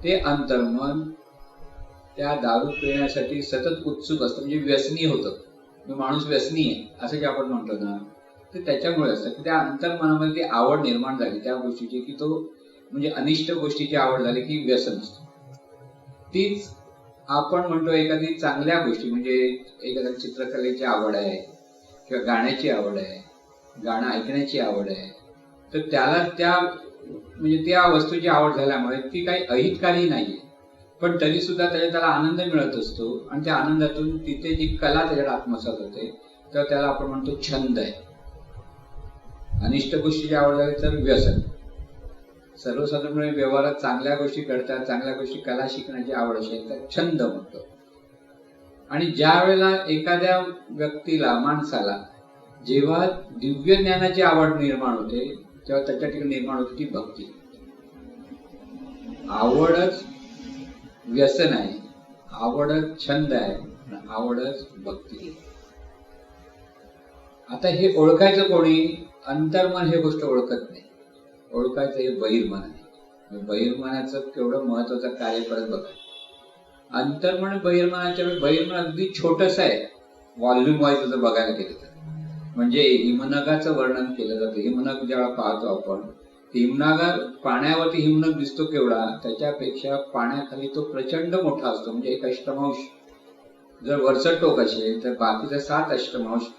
ते अंतर्मन त्या दारू पिण्यासाठी सतत उत्सुक असतं, म्हणजे व्यसनी होतं. माणूस व्यसनी आहे असं जे आपण म्हणतो ना, तर त्याच्यामुळे असतं की त्या अंतर्मनामध्ये ती आवड निर्माण झाली त्या गोष्टीची, की तो म्हणजे अनिष्ट गोष्टीची आवड झाली की व्यसन असतं. तीच आपण म्हणतो एखादी चांगल्या गोष्टी, म्हणजे एखाद्या चित्रकलेची आवड आहे किंवा गाण्याची आवड आहे, गाणं ऐकण्याची आवड आहे, तर त्याला त्या म्हणजे त्या वस्तूची आवड झाल्यामुळे ती काही अहितकारी नाहीये, पण तरी सुद्धा त्याला आनंद मिळत असतो, आणि त्या आनंदातून तिथे जी कला त्याच्यात आत्मसात होते तर त्याला आपण म्हणतो छंद आहे. अनिष्ट गोष्टीची आवड झाली तर व्यसन. सर्वसाधारणपणे व्यवहारात चांगल्या गोष्टी घडतात, चांगल्या गोष्टी कला शिकण्याची आवड असेल तर छंद म्हणतो. आणि ज्या वेळेला एखाद्या व्यक्तीला, माणसाला जेव्हा दिव्य ज्ञानाची आवड निर्माण होते तेव्हा त्याच्या ठिकाणी निर्माण होते ती भक्ती. आवडच व्यसन आहे, आवडच छंद आहे, आवडच भक्ती. आता हे ओळखायचं कोणी? अंतर्मन हे गोष्ट ओळखत नाही. ओळखायचं हे बहिर्मन आहे. बहिर्मनाचं केवढं महत्वाचं कार्य परत बघा. अंतर्मन बहिर्मनाच्या वेळी बहिर्मन अगदी छोटस आहे व्हॉल्यूम वाईज जर बघायला गेलं तर. म्हणजे हिमनगाचं वर्णन केलं जातं. हिमनग ज्यावेळेला पाहतो आपण, हिमनगात पाण्यावरती हिमनग दिसतो केवढा, त्याच्यापेक्षा पाण्याखाली तो प्रचंड मोठा असतो. म्हणजे एक अष्टमांश जर वरचं टोक असेल तर बाकीचा 7 अष्टमांश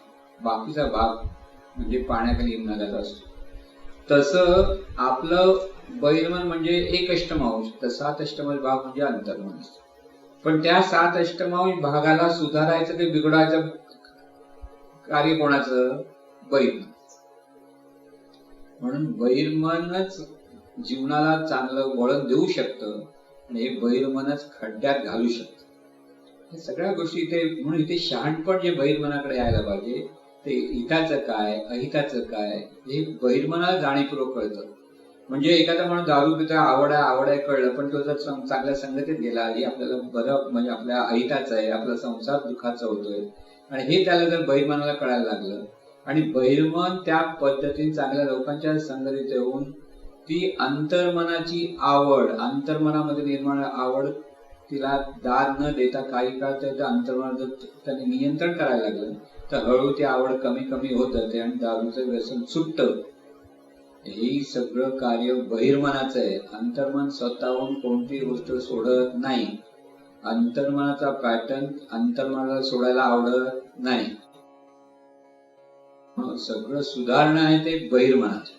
बाकीचा भाग म्हणजे पाण्याखाली हिमनगाचा असतो. तसं आपलं बहिर्मन म्हणजे 1 अष्टमांश, तर 7 अष्टमांश भाग म्हणजे अंतर्मन असतो. पण त्या 7 अष्टमांश भागाला सुधारायचं ते बिघडायचं कार्य कोणाचं? बहिर्मन. म्हणून बहिर्मनच जीवनाला चांगलं वळण देऊ शकतं आणि हे बहिर्मनच खड्ड्यात घालू शकतं. हे सगळ्या गोष्टी इथे, म्हणून इथे शहाणपण जे बहिर्मनाकडे यायला पाहिजे ते हिताचं काय अहिताचं काय हे बहिर्मनाला जाणीवपूर्वक कळतं. म्हणजे एखादा माणूस दारू पिता, आवड आहे कळलं, पण तो जर चांगल्या संगतीत गेला, हे आपल्याला बरं म्हणजे आपल्या अहिताचं आहे, आपला संसार दुःखाचा होतोय, आणि हे त्याला जर बहिर्मनाला कळायला लागलं आणि बहिर्मन त्या पद्धतीने चांगल्या लोकांच्या संगतीत येऊन ती अंतर्मनाची आवड, अंतर्मनामध्ये निर्माण आवड तिला दाद न देता काही काळ त्याच्या अंतर्मनात त्याने नियंत्रण करायला लागलं तर हळू ती आवड कमी कमी होत जाते आणि दारूचं व्यसन सुटतं. हे सगळं कार्य बहिर्मनाचं आहे. अंतर्मन स्वतःहून कोणतीही गोष्ट सोडत नाही. अंतर्मनाचा पॅटर्न अंतर्मनाला सोडायला आवडत नाही. सगळं सुधारणं आहे ते बहिर्मनाचं.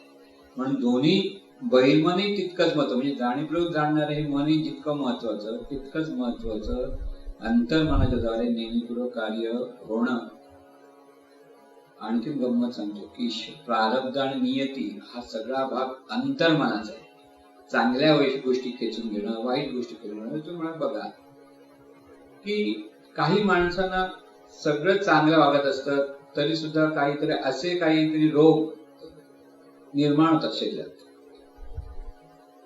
म्हणून दोन्ही बहिर्मनही तितकंच महत्व, म्हणजे जाणीवपूर्वक जाणणारे हे मनही जितकं महत्वाचं तितकंच महत्वाचं अंतर्मनाच्या द्वारे नेहमीपूर्वक कार्य होणं. आणखी गंमत सांगतो की प्रारब्ध आणि नियती हा सगळा भाग अंतर्मनाचा आहे. चांगल्या गोष्टी खेचून घेणं, वाईट गोष्टी खेचून घेणं. तुम्ही बघा की काही माणसांना सगळं चांगलं वागत असतं तरी सुद्धा काहीतरी असे काहीतरी रोग निर्माण होतात शरीरात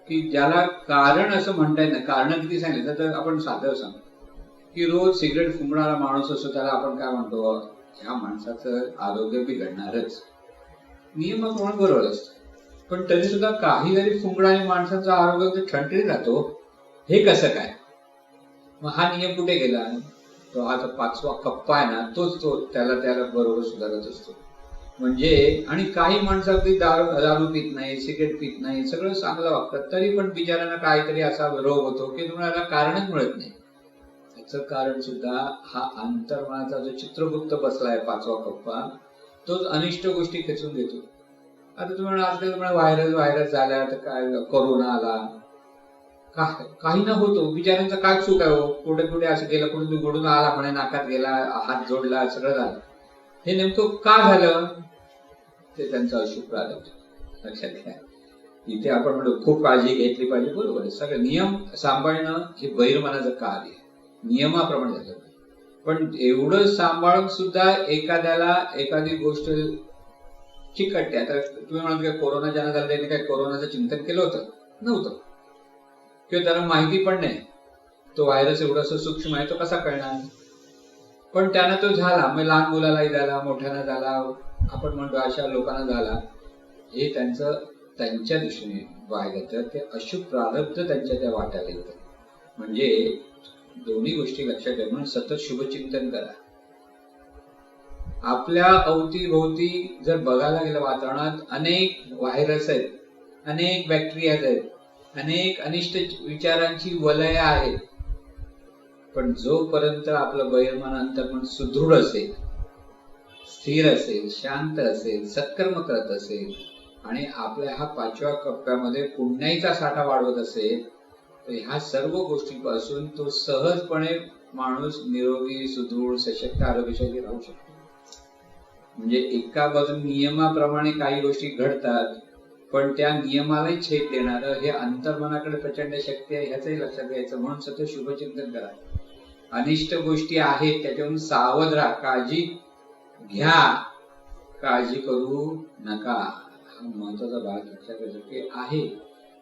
की ज्याला कारण असं म्हणता येत नाही. कारण किती सांगितलं तर आपण साधं सांगतो की रोज सिगरेट फुंकणारा माणूस असतो त्याला आपण काय म्हणतो, ह्या माणसाचं आरोग्य बिघडणारच. नियमाप्रमाणे बरोबर असतं. पण तरी सुद्धा काही जरी फुंकणाऱ्या माणसाचं आरोग्य ठणठणीत राहतो. हे कसं काय? मग हा नियम कुठे गेला? तो हा जो 5वा कप्पा आहे ना तोच तो त्याला बरोबर सुधारत असतो. म्हणजे आणि काही माणसं अगदी दारू पित नाही, सिगरेट पित नाही, सगळं चांगलं वागतात तरी पण बिचाऱ्यांना काहीतरी असा रोग होतो की तुम्हाला कारणच मिळत नाही. याचं कारण सुद्धा हा अंतर्मनाचा जो चित्रगुप्त बसलाय 5वा कप्पा तोच अनिष्ट गोष्टी खेचून घेतो. आता तुम्हाला आजकाल तुम्हाला व्हायरस झाला तर काय, कोरोना आला, काही ना होतो. बिचाऱ्यांचं काय चूक आहे हो? कुठे असं गेलं, कुठे गोडून आला म्हणे, नाकात गेला, हात जोडला, सगळं झालं. हे नेमकं का झालं? ते त्यांचं अशुभ प्रारब्ध. लक्षात घ्या. इथे आपण म्हणतो खूप काळजी घेतली पाहिजे, बरोबर आहे. सगळं नियम सांभाळणं हे बहिर्मनाचं कार्य, नियमाप्रमाणे झालं. पण एवढं सांभाळून सुद्धा एखाद्याला एखादी गोष्ट चिकटते. आता तुम्ही म्हणाल कोरोना ज्यांना झाला त्यांनी काय कोरोनाचं चिंतन केलं होतं? नव्हतं. किंवा त्याला माहिती पण नाही तो व्हायरस एवढासा सूक्ष्म आहे, तो कसा कळणार? पण त्यानं तो झाला. मग लहान मुलालाही झाला, मोठ्याला झाला, आपण म्हणतो अशा लोकांना झाला. हे त्यांच्या दृष्टीने वागायचं ते अशुभ प्रारब्ध त्यांच्या त्या वाट्याला येतं. म्हणजे दोन्ही गोष्टी लक्षात घ्या. म्हणून सतत शुभचिंतन करा. आपल्या अवतीभोवती जर बघायला गेलं वातावरणात अनेक व्हायरस आहेत, अनेक बॅक्टेरियाज आहेत, अनेक अनिष्ट विचारांची वलय आहेत. पण जोपर्यंत आपलं बहिर्मन अंतर्मन सुदृढ असेल, स्थिर असेल, शांत असेल, सत्कर्म करत असेल आणि आपल्या हा 5व्या कप्प्यामध्ये पुण्याईचा साठा वाढवत असेल तर ह्या सर्व गोष्टींपासून तो सहजपणे माणूस निरोगी, सुदृढ, सशक्त, आरोग्यशाली राहू शकतो. म्हणजे एका बाजून नियमाप्रमाणे काही गोष्टी घडतात पण त्या नियमालाही छेद देणारं हे अंतर्मनाकडे प्रचंड शक्ती आहे, ह्याचंही लक्षात घ्यायचं. म्हणून सतत शुभचिंतन करा. अनिष्ट गोष्टी आहेत त्याच्यावरून सावध राहा, काळजी घ्या, काळजी करू नका. हा महत्वाचा भाग लक्षात घ्यायचा की आहे.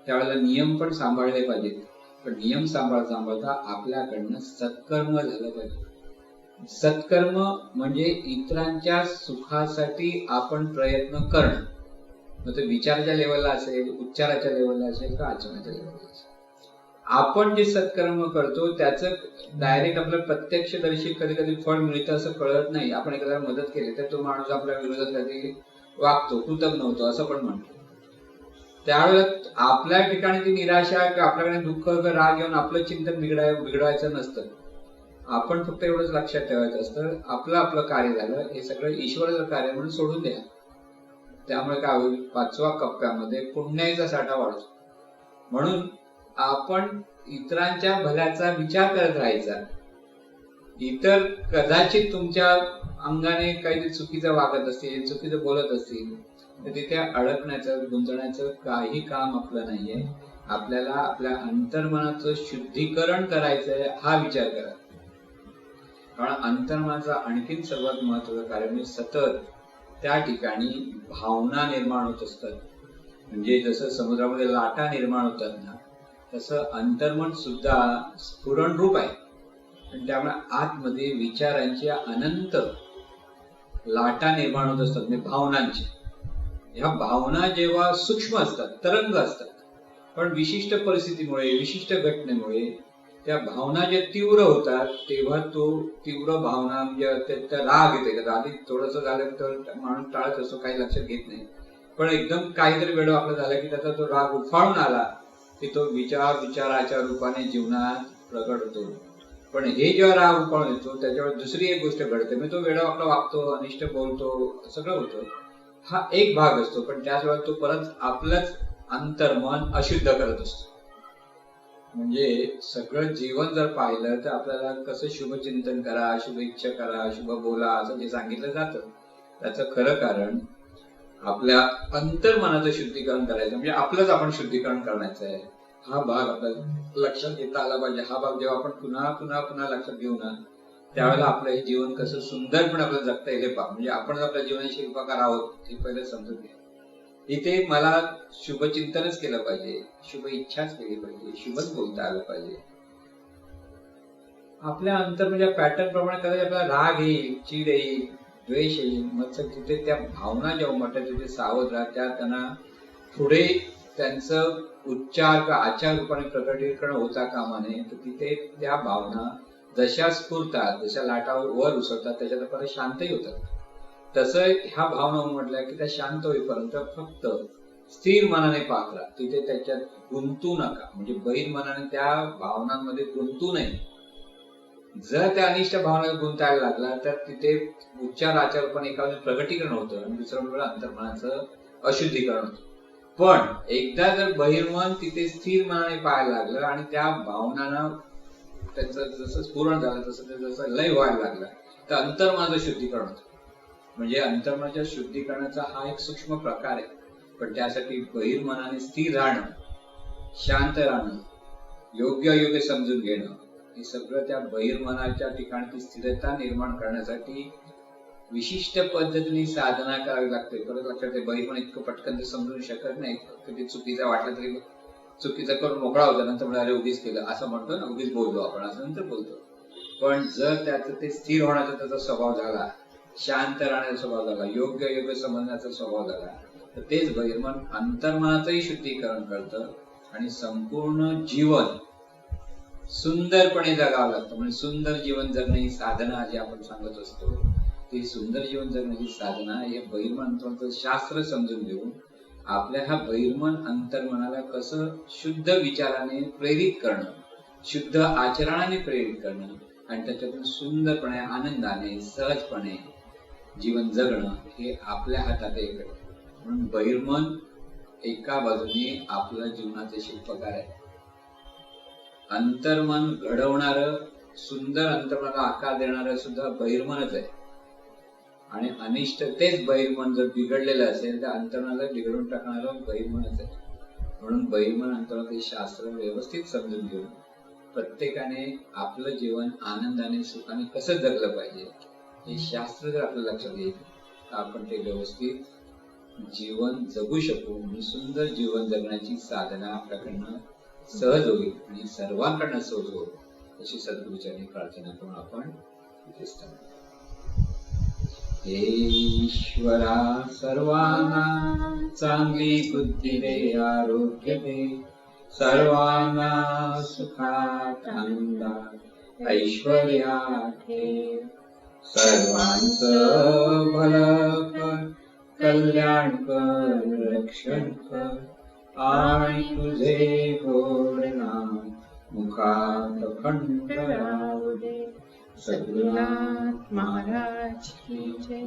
त्यावेळेला नियम पण सांभाळले पाहिजेत. पण नियम सांभाळता आपल्याकडनं सत्कर्म झालं पाहिजे. सत्कर्म म्हणजे इतरांच्या सुखासाठी आपण प्रयत्न करणं. मग ते विचाराच्या लेवलला असेल, उच्चाराच्या लेवलला असेल का आचरणाच्या लेवलला असेल. आपण जे सत्कर्म करतो त्याचं डायरेक्ट आपल्याला प्रत्यक्षदर्शी कधी कधी फळ मिळतं असं कळत नाही. आपण एखाद्याला मदत केली तर तो माणूस आपल्या विरोधात कधी वागतो, कृतज्ञ होतो असं पण म्हणतो. त्यावेळेला आपल्या ठिकाणी ती निराशा किंवा आपल्याकडे दुःख राग येऊन आपलं चिंतन बिघडवायचं नसतं. आपण फक्त एवढंच लक्षात ठेवायचं असतं, आपलं कार्य झालं, हे सगळं ईश्वराचं कार्य म्हणून सोडून द्या. त्यामुळे काय होईल, 5व्या कप्प्यामध्ये पुण्याईचा साठा वाढतो. म्हणून आपण इतरांच्या भल्याचा विचार करत राहायचा. इतर कदाचित तुमच्या अंगाने काहीतरी चुकीचं वागत असतील, चुकीचं बोलत असतील तर तिथे अडकण्याचं, गुंतण्याचं काही काम आपलं नाहीये. आपल्याला आपल्या अंतर्मनाचं शुद्धीकरण करायचंय, हा विचार करा. कारण अंतर्मनाचं आणखीन सर्वात महत्वाचं कार्य म्हणजे सतत त्या ठिकाणी भावना निर्माण होत असतात. म्हणजे जसं समुद्रामध्ये लाटा निर्माण होतात ना, तसं अंतर्मन सुद्धा स्फुरण रूप आहे. आणि त्यामुळे आतमध्ये विचारांच्या अनंत लाटा निर्माण होत असतात, म्हणजे भावनांच्या. ह्या भावना जेव्हा सूक्ष्म असतात, तरंग असतात, पण विशिष्ट परिस्थितीमुळे, विशिष्ट घटनेमुळे त्या भावना ज्या तीव्र होतात तेव्हा तो तीव्र भावना म्हणजे त्या राग येते का आधी थोडस झालं तर माणूस टाळत असतो, काही लक्षात घेत नाही. पण एकदम काहीतरी वेळ आपला झाला की त्याचा तो राग उफाळून आला की तो विचाराच्या रूपाने जीवनात प्रगट होतो. पण हे जेव्हा राग उफाळून येतो त्याच्यावर दुसरी एक गोष्ट घडते, म्हणजे तो वेळा आपला वागतो, अनिष्ट बोलतो, सगळं होतं. हा एक भाग असतो, पण त्याच वेळेला तो परत आपलंच अंतर्मन अशुद्ध करत असतो. म्हणजे सगळं जीवन जर पाहिलं तर आपल्याला कसं शुभचिंतन करा, शुभ इच्छा करा, शुभ बोला असं जे सांगितलं जातं त्याचं खरं कारण आपल्या अंतर्मनाचं शुद्धीकरण करायचं, म्हणजे आपलंच आपण शुद्धीकरण करण्याचं आहे. हा भाग आपल्याला लक्षात घेता आला पाहिजे. हा भाग जेव्हा आपण पुन्हा पुन्हा पुन्हा लक्षात घेऊ ना त्यावेळेला आपलं हे जीवन कसं सुंदरपणे आपल्याला जगता येईल हे पहा. म्हणजे आपण आपल्या जीवनाचे शिल्पकार आहोत हे पहिलं समजून घ्या. इथे मला शुभचिंतनच केलं पाहिजे, शुभ इच्छाच केली पाहिजे, शुभच बोलता आलं पाहिजे. आपल्या अंतर म्हणजे पॅटर्न प्रमाणे कदाचित आपल्याला राग येईल, चीड येईल, द्वेष येईल. मग तिथे त्या भावना जेव्हा म्हटलं तिथे सावध राहा. त्यांना पुढे त्यांचं उच्चार किंवा आचार रूपाने प्रकटीकरण होता कामा नये. तर तिथे त्या भावना जशा स्फुरतात, जशा लाटावर वर उसळतात त्याच्यात परत शांतही होतात. तसं ह्या भावना म्हटल्या की त्या शांत होईपर्यंत फक्त स्थिर मनाने पाहत राहा. तिथे त्याच्यात गुंतू नका, म्हणजे बहिर मनाने त्या भावनांमध्ये गुंतू नये. जर त्या अनिष्ट भावना गुंतायला लागला तर तिथे उच्चार आचार पण एका प्रगटीकरण होतं आणि दुसरं म्हणजे अंतर्मनाचं अशुद्धीकरण होतं. पण एकदा जर बहिर्मन तिथे स्थिर मनाने पाहायला लागलं आणि त्या भावनांना त्याचं जसं स्फुरण झालं तसं जसं लय व्हायला लागला तर अंतर्मनाचं शुद्धीकरण होतं. म्हणजे अंतर्मनाच्या शुद्धीकरणाचा हा एक सूक्ष्म प्रकार आहे. पण त्यासाठी बहिर्मनाने स्थिर राहणं, शांत राहणं, योग्य अयोग्य समजून घेणं, हे सगळं त्या बहिर्मनाच्या ठिकाणी स्थिरता निर्माण करण्यासाठी विशिष्ट पद्धतीने साधना करावी लागते. परत लक्षात बहिर्मन इतकं पटकन ते समजू शकत नाही. कधी चुकीचं वाटलं तरी चुकीचं करून मोकळा होता, नंतर म्हणाले उगीच केलं असं म्हणतो ना, उगीच बोललो आपण असं नंतर बोलतो. पण जर त्याचं ते स्थिर होण्याचा त्याचा स्वभाव झाला, शांत राहण्याचा स्वभाव झाला, योग्य योग्य समजण्याचा स्वभाव झाला तर तेच बहिर्मन अंतर्मनाचंही शुद्धीकरण करतं आणि संपूर्ण जीवन सुंदरपणे जगावं लागतं. म्हणजे सुंदर जीवन जगणे ही साधना जी आपण सांगत असतो ती सुंदर जीवन जगण्याची साधना हे बहिर्मन शास्त्र समजून घेऊन आपल्या हा बहिर्मन अंतर्मनाला कसं शुद्ध विचाराने प्रेरित करणं, शुद्ध आचरणाने प्रेरित करणं आणि त्याच्यातून सुंदरपणे आनंदाने सहजपणे जीवन जगणं हे आपल्या हातात आहे. म्हणून बहिर्मन एका बाजूने आपल्या जीवनाचे शिल्पकार आहे. अंतर्मन घडवणार, सुंदर अंतर्मनाला आकार देणार सुद्धा बहिर्मनच आहे. आणि अनिष्ट तेच बहिर्मन जर बिघडलेलं असेल तर अंतर्मनाला बिघडून टाकणारं बहिर्मनच आहे. म्हणून बहिर्मन अंतर्मन हे शास्त्र व्यवस्थित समजून घेऊन प्रत्येकाने आपलं जीवन आनंदाने सुखाने कसं जगलं पाहिजे हे शास्त्र जर आपल्या लक्षात येईल तर आपण ते व्यवस्थित जीवन जगू शकू आणि सुंदर जीवन जगण्याची साधना आपल्याकडनं सहज होईल आणि सर्वांकडनं सहज होईल अशी सद्गुरूंची प्रार्थना करून आपण इथे स्थान. हे ईश्वरा सर्वांना चांगली बुद्धी दे, आरोग्य दे, सर्वांना सुखात आनंदात ऐश्वर्यात ठेव, सर्वांचं भलं कर, कल्याण कर, रक्षण कर आणि तुझे गोड नाम मुखात अखंड राहू दे. सद्गुरुनाथ महाराज की जय.